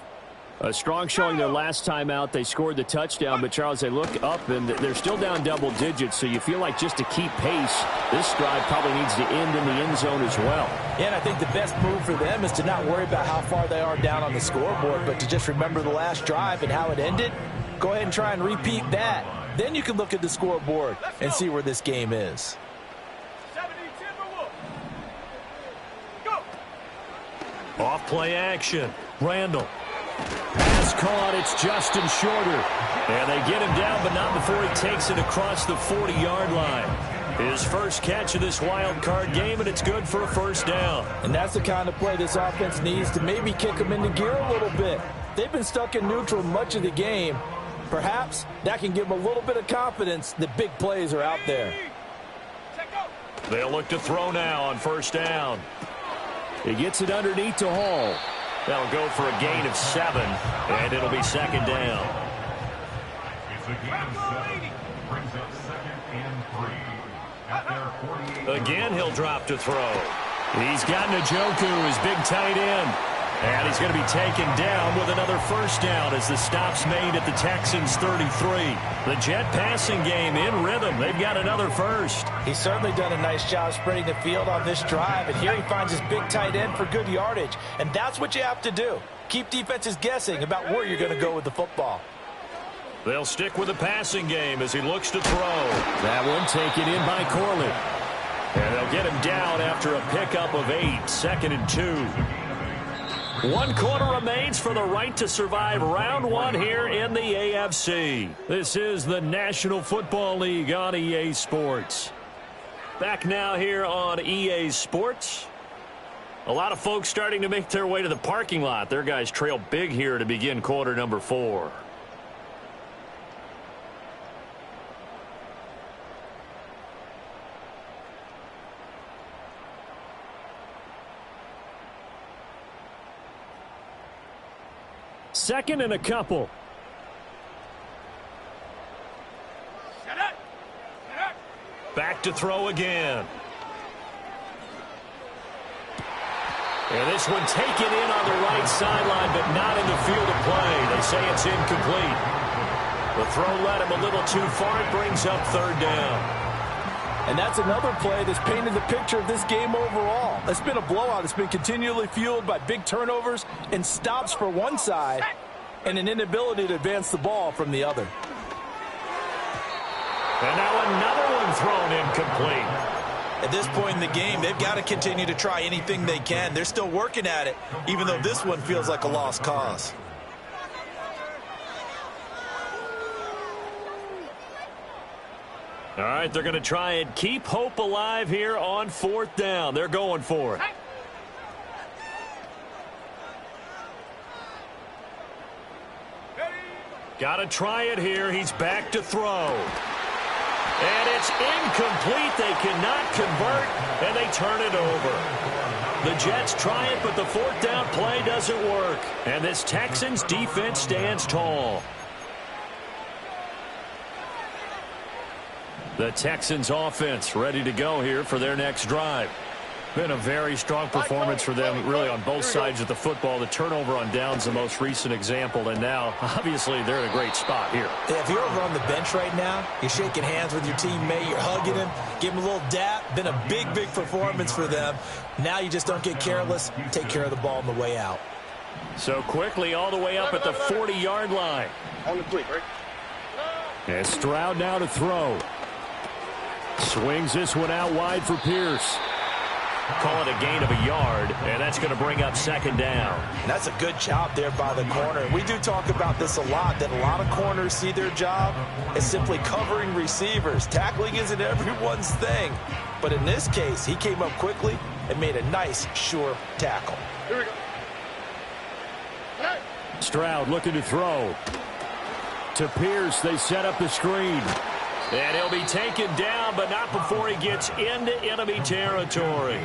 A strong showing their last time out. They scored the touchdown, but Charles, they look up and they're still down double digits, so you feel like just to keep pace, this drive probably needs to end in the end zone as well. Yeah, and I think the best move for them is to not worry about how far they are down on the scoreboard, but to just remember the last drive and how it ended. Go ahead and try and repeat that. Then you can look at the scoreboard and see where this game is. Off play action. Randall. Pass caught. It's Justin Shorter. And they get him down, but not before he takes it across the 40-yard line. His first catch of this wild card game, and it's good for a first down. And that's the kind of play this offense needs to maybe kick them into gear a little bit. They've been stuck in neutral much of the game. Perhaps that can give them a little bit of confidence that big plays are out there. They'll look to throw now on first down. He gets it underneath to Hall. That'll go for a gain of 7, and it'll be second down. It's a gain of 7. Brings up 2nd and 3. At their 48. Again, he'll drop to throw. He's got Njoku, his big tight end. And he's going to be taken down with another first down as the stop's made at the Texans' 33. The Jet passing game in rhythm. They've got another first. He's certainly done a nice job spreading the field on this drive. And here he finds his big tight end for good yardage. And that's what you have to do. Keep defenses guessing about where you're going to go with the football. They'll stick with the passing game as he looks to throw. That one taken in by Corley. And they'll get him down after a pickup of 8, 2nd and 2. 1 quarter remains for the right to survive round 1 here in the AFC. This is the National Football League on EA Sports. Back now here on EA Sports. A lot of folks starting to make their way to the parking lot. Their guys trail big here to begin quarter number 4. Second and a couple. Back to throw again. And this one taken in on the right sideline, but not in the field of play. They say it's incomplete. The throw led him a little too far. It brings up third down. And that's another play that's painted the picture of this game overall. It's been a blowout. It's been continually fueled by big turnovers and stops for one side and an inability to advance the ball from the other. And now another one thrown incomplete. At this point in the game, they've got to continue to try anything they can. They're still working at it, even though this one feels like a lost cause. All right, they're going to try and keep hope alive here on 4th down. They're going for it. Got to try it here. He's back to throw. And it's incomplete. They cannot convert, and they turn it over. The Jets try it, but the 4th down play doesn't work. And this Texans defense stands tall. The Texans offense ready to go here for their next drive. Been a very strong performance for them, really, on both sides of the football. The turnover on downs, the most recent example, and now, obviously, they're in a great spot here. Yeah, if you're over on the bench right now, you're shaking hands with your teammate, you're hugging him, give him a little dap. Been a big, big performance for them. Now you just don't get careless. Take care of the ball on the way out. So quickly all the way up at the 40-yard line. On the fleet, right? And Stroud now to throw. Swings this one out wide for Pierce. Call it a gain of a yard, and that's going to bring up 2nd down. And that's a good job there by the corner. We do talk about this a lot, that a lot of corners see their job as simply covering receivers. Tackling isn't everyone's thing. But in this case, he came up quickly and made a nice, sure tackle. Here we go. Hey. Stroud looking to throw. To Pierce, they set up the screen. And he'll be taken down, but not before he gets into enemy territory.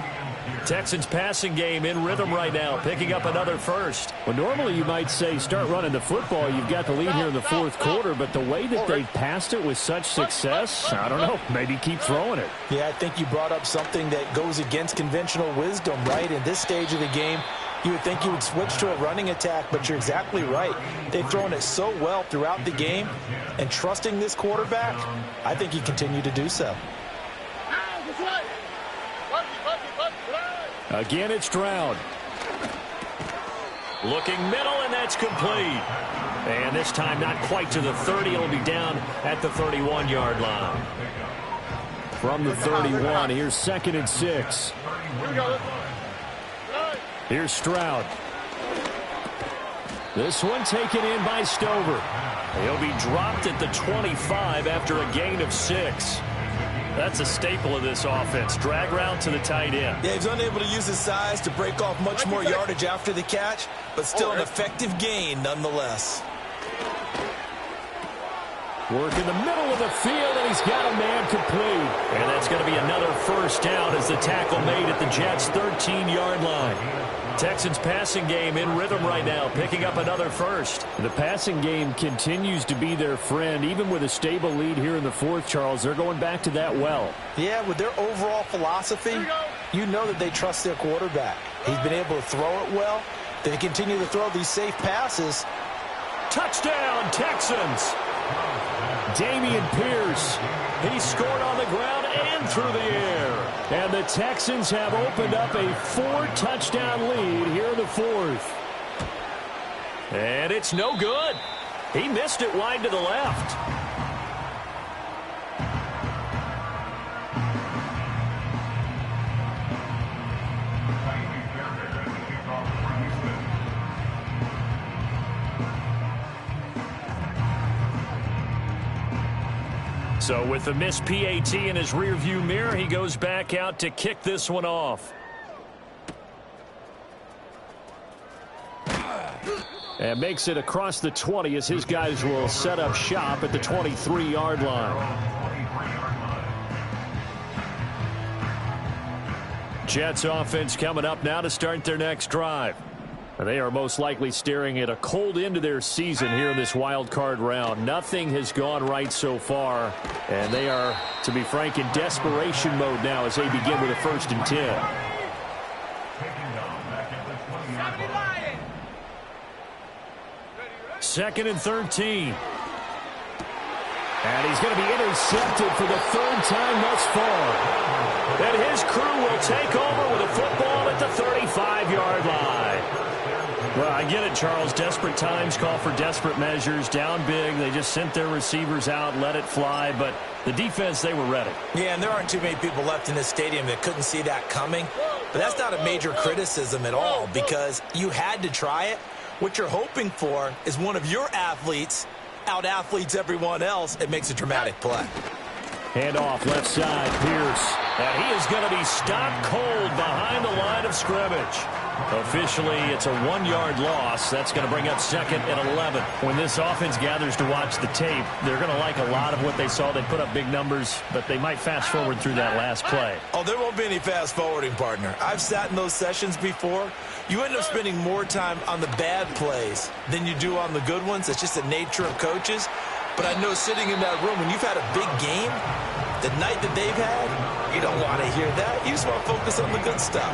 Texans passing game in rhythm right now, picking up another first. Well, normally you might say start running the football. You've got the lead here in the 4th quarter, but the way that they've passed it with such success, I don't know, maybe keep throwing it. Yeah, I think you brought up something that goes against conventional wisdom, right? In this stage of the game, you would think you would switch to a running attack, but you're exactly right. They've thrown it so well throughout the game, and trusting this quarterback, I think you continue to do so. Again, it's Stroud. Looking middle, and that's complete. And this time not quite to the 30. It'll be down at the 31-yard line. From the 31, here's 2nd and 6. Here's Stroud. This one taken in by Stover. He'll be dropped at the 25 after a gain of 6. That's a staple of this offense. Drag route to the tight end. Yeah, he's unable to use his size to break off much more yardage after the catch, but still an effective gain nonetheless. Work in the middle of the field, and he's got a man complete. And that's going to be another first down as the tackle made at the Jets' 13-yard line. Texans passing game in rhythm right now, picking up another first. The passing game continues to be their friend, even with a stable lead here in the fourth, Charles. They're going back to that well. Yeah, with their overall philosophy, you know that they trust their quarterback. He's been able to throw it well. They continue to throw these safe passes. Touchdown, Texans! Dameon Pierce, he scored on the ground and through the air. And the Texans have opened up a 4-touchdown lead here in the fourth. And it's no good. He missed it wide to the left. So with the missed PAT in his rearview mirror, he goes back out to kick this one off. And makes it across the 20 as his guys will set up shop at the 23-yard line. Jets offense coming up now to start their next drive. They are most likely staring at a cold end to their season here in this wild card round. Nothing has gone right so far, and they are, to be frank, in desperation mode now as they begin with a 1st and 10. Second and 13. And he's going to be intercepted for the 3rd time thus far. And his crew will take over with a football at the 35-yard line. Well, I get it, Charles. Desperate times call for desperate measures. Down big. They just sent their receivers out, let it fly. But the defense, they were ready. Yeah, and there aren't too many people left in this stadium that couldn't see that coming. But that's not a major criticism at all because you had to try it. What you're hoping for is one of your athletes out-athletes everyone else. It makes a dramatic play. Handoff left side, Pierce. And he is going to be stopped cold behind the line of scrimmage. Officially, it's a 1-yard loss. That's going to bring up 2nd and 11. When this offense gathers to watch the tape, they're going to like a lot of what they saw. They put up big numbers, but they might fast forward through that last play. Oh, there won't be any fast forwarding, partner. I've sat in those sessions before. You end up spending more time on the bad plays than you do on the good ones. It's just the nature of coaches. But I know sitting in that room, when you've had a big game, the night that they've had, you don't want to hear that. You just want to focus on the good stuff.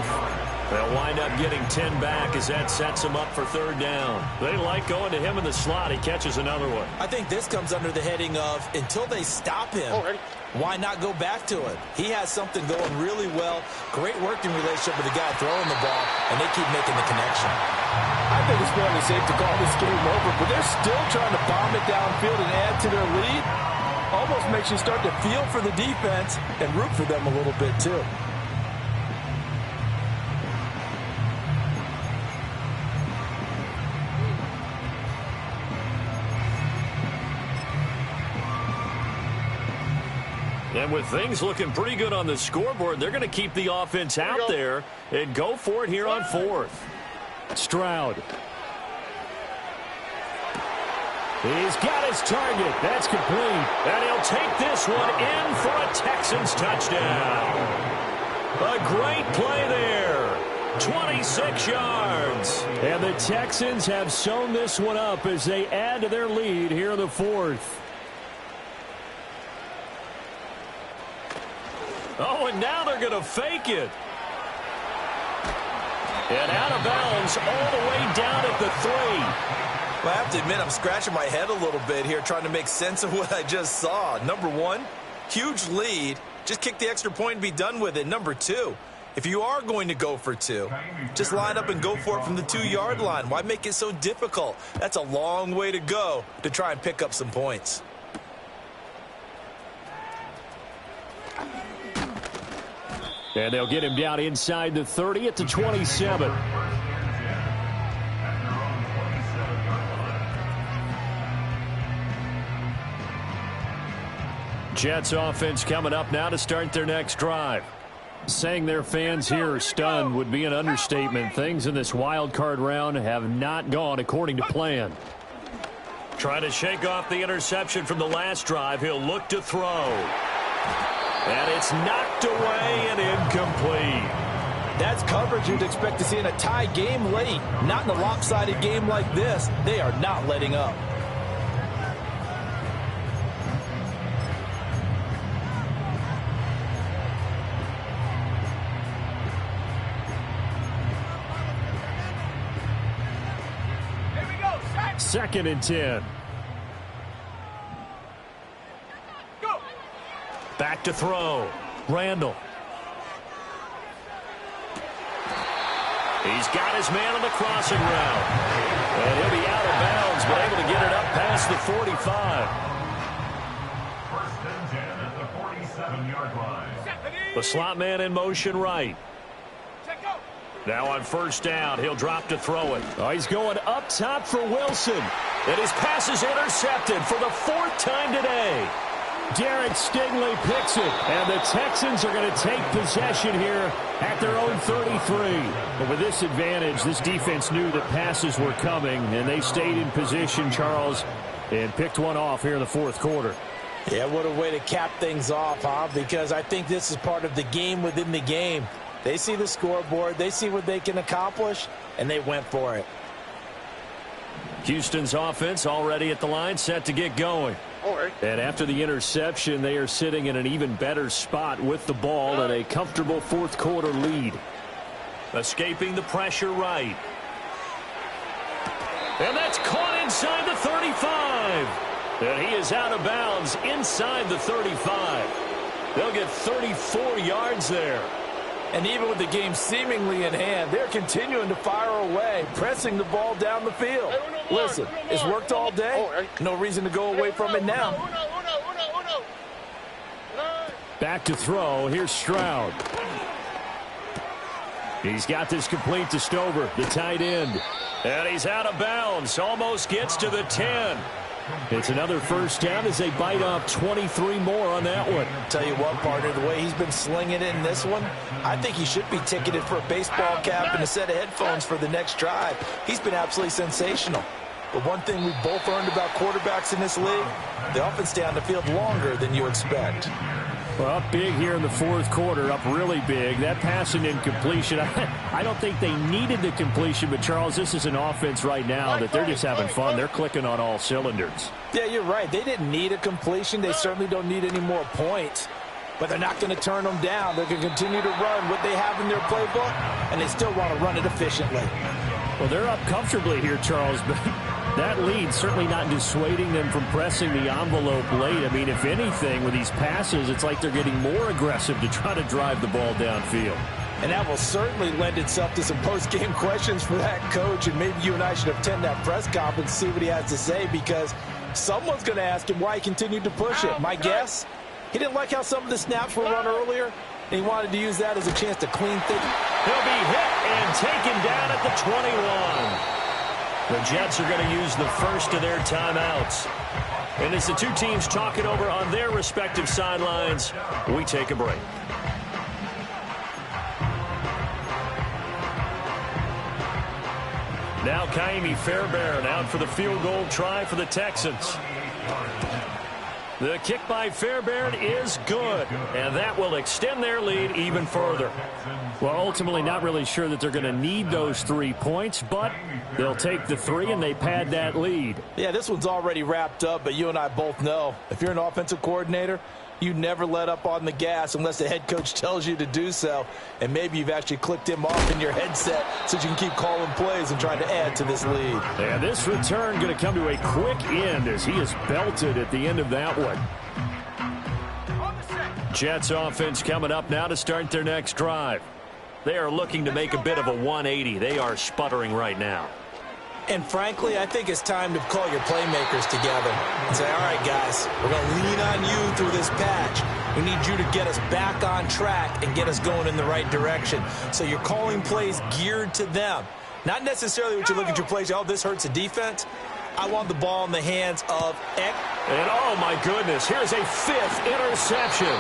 They'll wind up getting 10 back as that sets them up for 3rd down. They like going to him in the slot. He catches another one. I think this comes under the heading of until they stop him, why not go back to it? He has something going really well. Great working relationship with the guy throwing the ball, and they keep making the connection. I think it's fairly safe to call this game over, but they're still trying to bomb it downfield and add to their lead. Almost makes you start to feel for the defense and root for them a little bit, too. And with things looking pretty good on the scoreboard, they're going to keep the offense out there and go for it here on 4th. Stroud. He's got his target. That's complete. And he'll take this one in for a Texans touchdown. A great play there. 26 yards. And the Texans have sewn this one up as they add to their lead here in the 4th. Oh, and now they're going to fake it. And out of bounds all the way down at the 3. Well, I have to admit, I'm scratching my head a little bit here trying to make sense of what I just saw. Number 1, huge lead. Just kick the extra point and be done with it. Number 2, if you are going to go for 2, just line up and go for it from the 2-yard line. Why make it so difficult? That's a long way to go to try and pick up some points. And they'll get him down inside the 30 at the 27. Jets offense coming up now to start their next drive. Saying their fans here are stunned would be an understatement. Things in this wild card round have not gone according to plan. Trying to shake off the interception from the last drive. He'll look to throw. And it's knocked away and incomplete. That's coverage you'd expect to see in a tie game late. Not in a lopsided game like this. They are not letting up. Second and 10. Go. Back to throw. Randall. He's got his man on the crossing route. And he'll be out of bounds, but able to get it up past the 45. First and 10 at the 47-yard line. The slot man in motion right. Now on first down, he'll drop to throw it. Oh, he's going up top for Wilson. And his pass is intercepted for the fourth time today. Derek Stingley picks it. And the Texans are going to take possession here at their own 33. But with this advantage, this defense knew that passes were coming. And they stayed in position, Charles, and picked one off here in the fourth quarter. Yeah, what a way to cap things off, huh? Because I think this is part of the game within the game. They see the scoreboard, they see what they can accomplish, and they went for it. Houston's offense already at the line, set to get going. And after the interception, they are sitting in an even better spot with the ball and a comfortable fourth quarter lead. Escaping the pressure right. And that's caught inside the 35. And he is out of bounds inside the 35. They'll get 34 yards there. And even with the game seemingly in hand, they're continuing to fire away, pressing the ball down the field. Listen, it's worked all day. No reason to go away from it now. Back to throw. Here's Stroud. He's got this complete to Stover, the tight end. And he's out of bounds. Almost gets to the 10. It's another first down as they bite off 23 more on that one. Tell you what, partner, the way he's been slinging it in this one, I think he should be ticketed for a baseball cap and a set of headphones for the next drive. He's been absolutely sensational. But one thing we've both learned about quarterbacks in this league, they often stay on the field longer than you expect. Well, up big here in the fourth quarter, up really big. That passing incompletion, I don't think they needed the completion, but Charles, this is an offense right now that they're just having fun. They're clicking on all cylinders. Yeah, you're right. They didn't need a completion. They certainly don't need any more points, but they're not going to turn them down. They're going to continue to run what they have in their playbook, and they still want to run it efficiently. Well, they're up comfortably here, Charles, but that lead certainly not dissuading them from pressing the envelope late. I mean, if anything, with these passes, it's like they're getting more aggressive to try to drive the ball downfield. And that will certainly lend itself to some post-game questions for that coach, and maybe you and I should attend that press conference and see what he has to say, because someone's going to ask him why he continued to push it. My guess, he didn't like how some of the snaps were run earlier, and he wanted to use that as a chance to clean things. He'll be hit and taken down at the 21. The Jets are going to use the first of their timeouts. And as the two teams talk it over on their respective sidelines, we take a break. Now Kaimi Fairbairn out for the field goal try for the Texans. The kick by Fairbairn is good, and that will extend their lead even further. Well, ultimately not really sure that they're going to need those 3 points, but they'll take the 3 and they pad that lead. Yeah, this one's already wrapped up, but you and I both know if you're an offensive coordinator, you never let up on the gas unless the head coach tells you to do so. And maybe you've actually clicked him off in your headset so you can keep calling plays and trying to add to this lead. And this return going to come to a quick end as he is belted at the end of that one. Jets offense coming up now to start their next drive. They are looking to make a bit of a 180. They are sputtering right now. And frankly, I think it's time to call your playmakers together and say, all right, guys, we're going to lean on you through this patch. We need you to get us back on track and get us going in the right direction. So you're calling plays geared to them. Not necessarily what you look at your plays, oh, this hurts the defense. I want the ball in the hands of X. And oh my goodness, here's a 5th interception.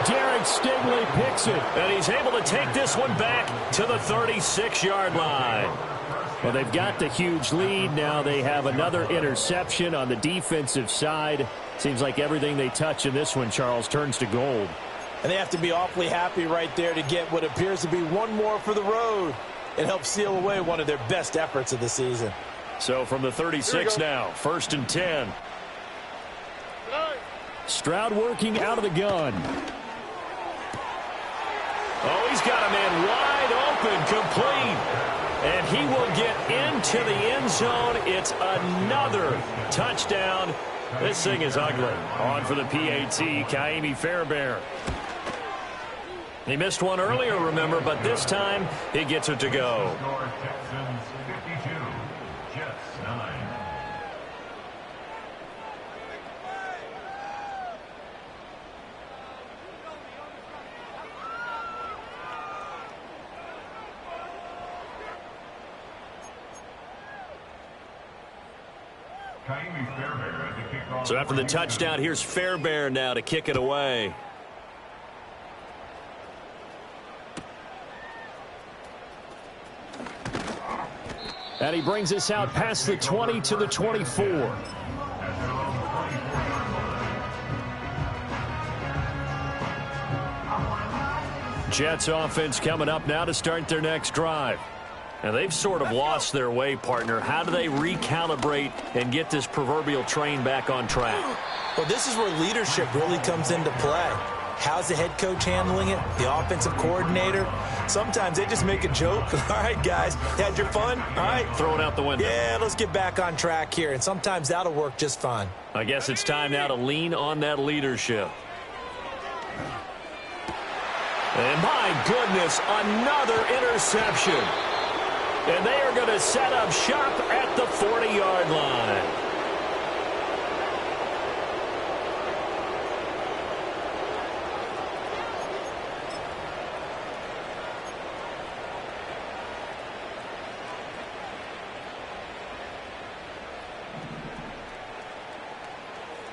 Derek Stingley picks it, and he's able to take this one back to the 36-yard line. Well, they've got the huge lead. Now they have another interception on the defensive side. Seems like everything they touch in this one, Charles, turns to gold. And they have to be awfully happy right there to get what appears to be one more for the road. It helps seal away one of their best efforts of the season. So from the 36 now, 1st and 10. Stroud working out of the gun. Oh, he's got a man wide open, complete. And he will get into the end zone. It's another touchdown. This thing is ugly. On for the PAT, Kaimi Fairbairn. He missed one earlier, remember, but this time he gets it to go. Texans 52, Jets 9. So after the touchdown, here's Fairbairn now to kick it away. And he brings us out past the 20 to the 24. Jets offense coming up now to start their next drive. Now, they've sort of lost their way, partner. How do they recalibrate and get this proverbial train back on track? Well, this is where leadership really comes into play. How's the head coach handling it? The offensive coordinator? Sometimes they just make a joke. All right, guys, had your fun? All right. Throw it out the window. Yeah, let's get back on track here. And sometimes that'll work just fine. I guess it's time now to lean on that leadership. And my goodness, another interception. And they are going to set up shop at the 40-yard line.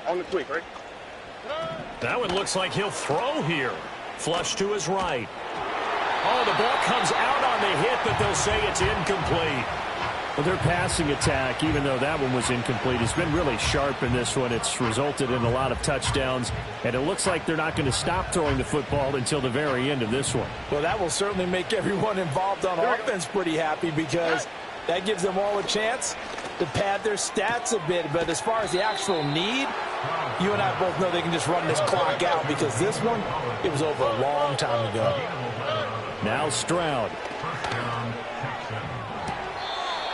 On the tweak, right? That one looks like he'll throw here. Flush to his right. Oh, the ball comes out on the hit, but they'll say it's incomplete. Well, their passing attack, even though that one was incomplete, has been really sharp in this one. It's resulted in a lot of touchdowns, and it looks like they're not going to stop throwing the football until the very end of this one. Well, that will certainly make everyone involved on offense pretty happy because that gives them all a chance to pad their stats a bit. But as far as the actual need, you and I both know they can just run this clock out because this one, it was over a long time ago. Now Stroud.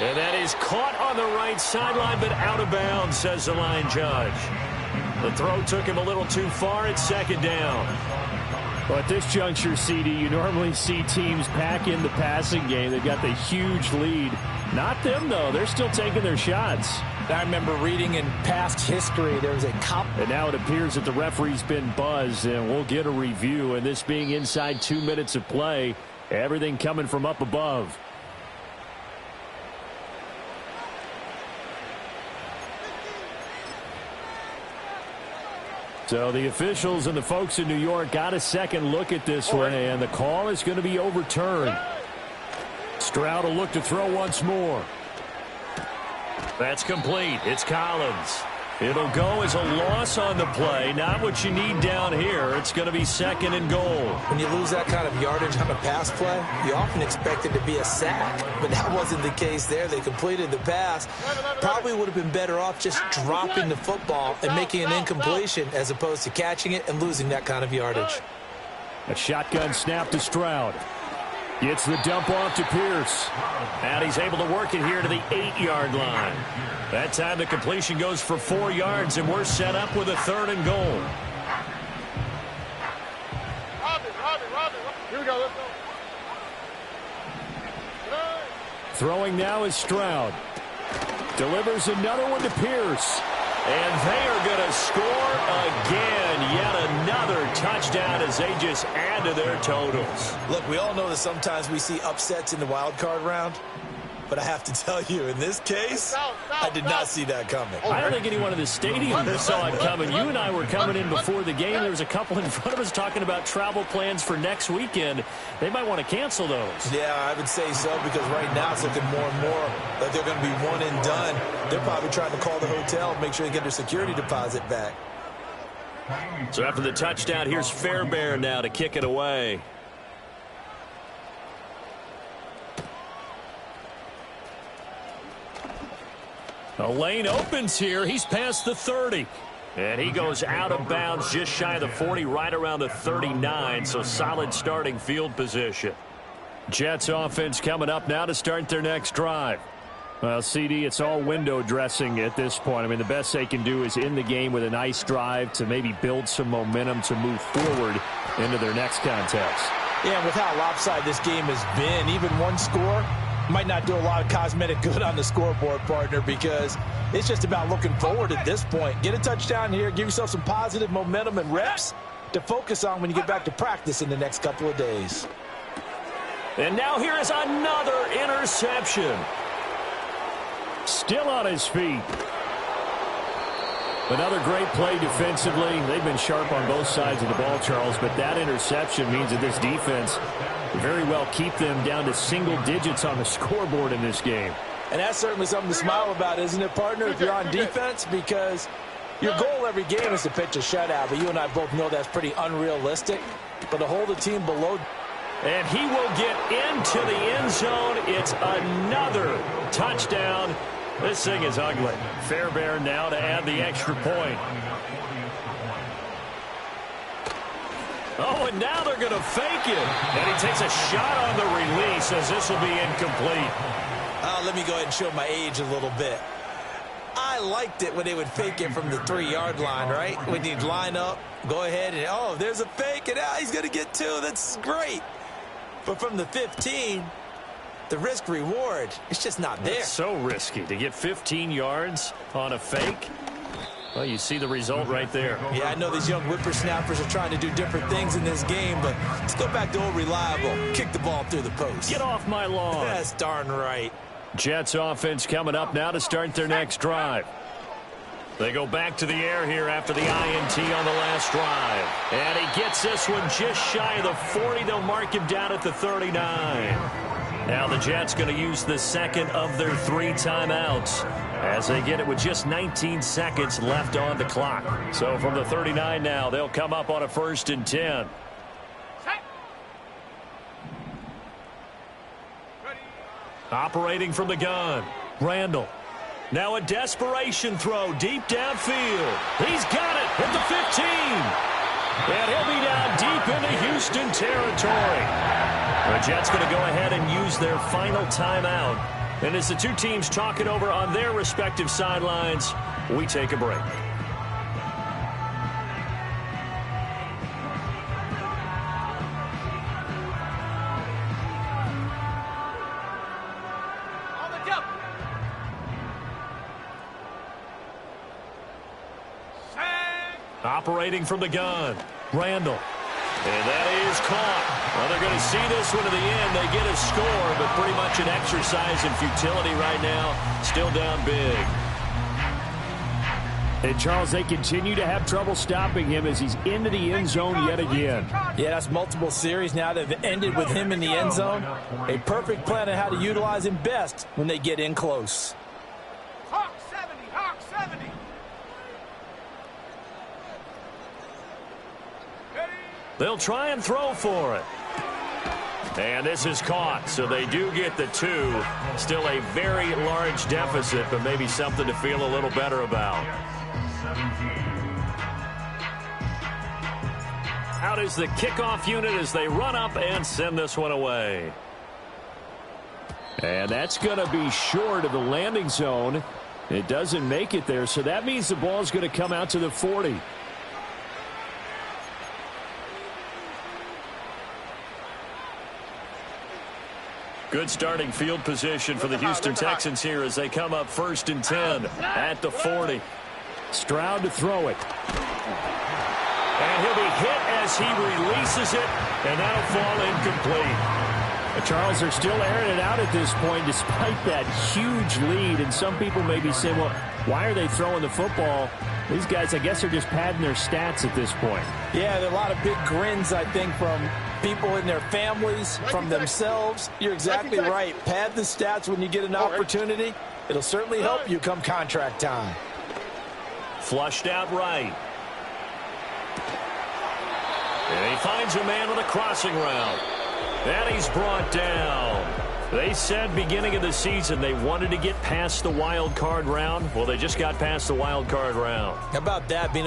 And that is caught on the right sideline, but out of bounds, says the line judge. The throw took him a little too far. It's 2nd down. Well, at this juncture, CD, you normally see teams pack in the passing game. They've got the huge lead. Not them, though. They're still taking their shots. I remember reading in past history there was a cop. And now it appears that the referee's been buzzed, and we'll get a review. And this being inside 2 minutes of play, everything coming from up above. So the officials and the folks in New York got a second look at this one, and the call is going to be overturned. Stroud will look to throw once more. That's complete. It's Collins. It'll go as a loss on the play. Not what you need down here. It's going to be 2nd and goal. When you lose that kind of yardage on a pass play, you often expect it to be a sack. But that wasn't the case there. They completed the pass. Probably would have been better off just dropping the football and making an incompletion as opposed to catching it and losing that kind of yardage. A shotgun snap to Stroud. Gets the dump off to Pierce. And he's able to work it here to the 8-yard line. That time the completion goes for 4 yards, and we're set up with a 3rd and goal. Here we go, let's go. Throwing now is Stroud. Delivers another one to Pierce. And they are going to score again. Yet another touchdown as they just add to their totals. Look, we all know that sometimes we see upsets in the wild card round. But I have to tell you, in this case, I did not see that coming. I don't think anyone in the stadium saw it coming. You and I were coming in before the game. There was a couple in front of us talking about travel plans for next weekend. They might want to cancel those. Yeah, I would say so, because right now it's looking more and more like they're going to be one and done. They're probably trying to call the hotel and make sure they get their security deposit back. So after the touchdown, here's Fairbairn now to kick it away. A lane opens here. He's past the 30. And he goes out of bounds just shy of the 40, right around the 39. So solid starting field position. Jets offense coming up now to start their next drive. Well, CD, it's all window dressing at this point. I mean, the best they can do is in the game with a nice drive to maybe build some momentum to move forward into their next contest. Yeah, and with how lopsided this game has been, even one score might not do a lot of cosmetic good on the scoreboard, partner, because it's just about looking forward at this point. Get a touchdown here, give yourself some positive momentum and reps to focus on when you get back to practice in the next couple of days. And now here is another interception. Still on his feet. Another great play defensively. They've been sharp on both sides of the ball, Charles, but that interception means that this defense very well keep them down to single digits on the scoreboard in this game. And that's certainly something to smile about, isn't it, partner, if you're on defense? Because your goal every game is to pitch a shutout, but you and I both know that's pretty unrealistic. But to hold the team below... And he will get into the end zone. It's another touchdown. This thing is ugly. Fairbairn now to add the extra point. Oh, and now they're going to fake it. And he takes a shot on the release as this will be incomplete. Let me go ahead and show my age a little bit. I liked it when they would fake it from the 3-yard line, right? When you'd line up, go ahead and, oh, there's a fake, and he's going to get 2. That's great. But from the 15, the risk-reward, it's just not there. It's so risky to get 15 yards on a fake. Well, you see the result right there. Yeah, I know these young whippersnappers are trying to do different things in this game, but let's go back to old reliable. Kick the ball through the post. Get off my lawn. That's darn right. Jets offense coming up now to start their next drive. They go back to the air here after the INT on the last drive. And he gets this one just shy of the 40. They'll mark him down at the 39. Now the Jets going to use the second of their 3 timeouts as they get it with just 19 seconds left on the clock. So from the 39 now, they'll come up on a 1st and 10. Operating from the gun, Randall. Now a desperation throw deep downfield. He's got it at the 15. And he'll be down deep into Houston territory. The Jets going to go ahead and use their final timeout. And as the two teams talk it over on their respective sidelines, we take a break. Operating from the gun, Randall. And that is caught. Well, they're going to see this one to the end. They get a score, but pretty much an exercise in futility right now. Still down big. And, Charles, they continue to have trouble stopping him as he's into the end zone yet again. Yeah, that's multiple series now that have ended with him in the end zone. A perfect plan on how to utilize him best when they get in close. Hawk 70, Hawk 70. They'll try and throw for it. And this is caught, so they do get the 2. Still a very large deficit, but maybe something to feel a little better about. Out is the kickoff unit as they run up and send this one away. And that's going to be short of the landing zone. It doesn't make it there, so that means the ball's going to come out to the 40. Good starting field position for the Houston Texans here as they come up 1st and 10 at the 40. Stroud to throw it. And he'll be hit as he releases it, and that'll fall incomplete. Charles, they're still airing it out at this point despite that huge lead. And some people may be saying, well, why are they throwing the football? These guys, I guess, are just padding their stats at this point. Yeah, there are a lot of big grins, I think, from people in their families, from themselves. You're exactly right. Pad the stats when you get an opportunity. It'll certainly help you come contract time. Flushed out right. And he finds a man with a crossing route. And he's brought down. They said beginning of the season they wanted to get past the wild card round. Well, they just got past the wild card round. How about that, being able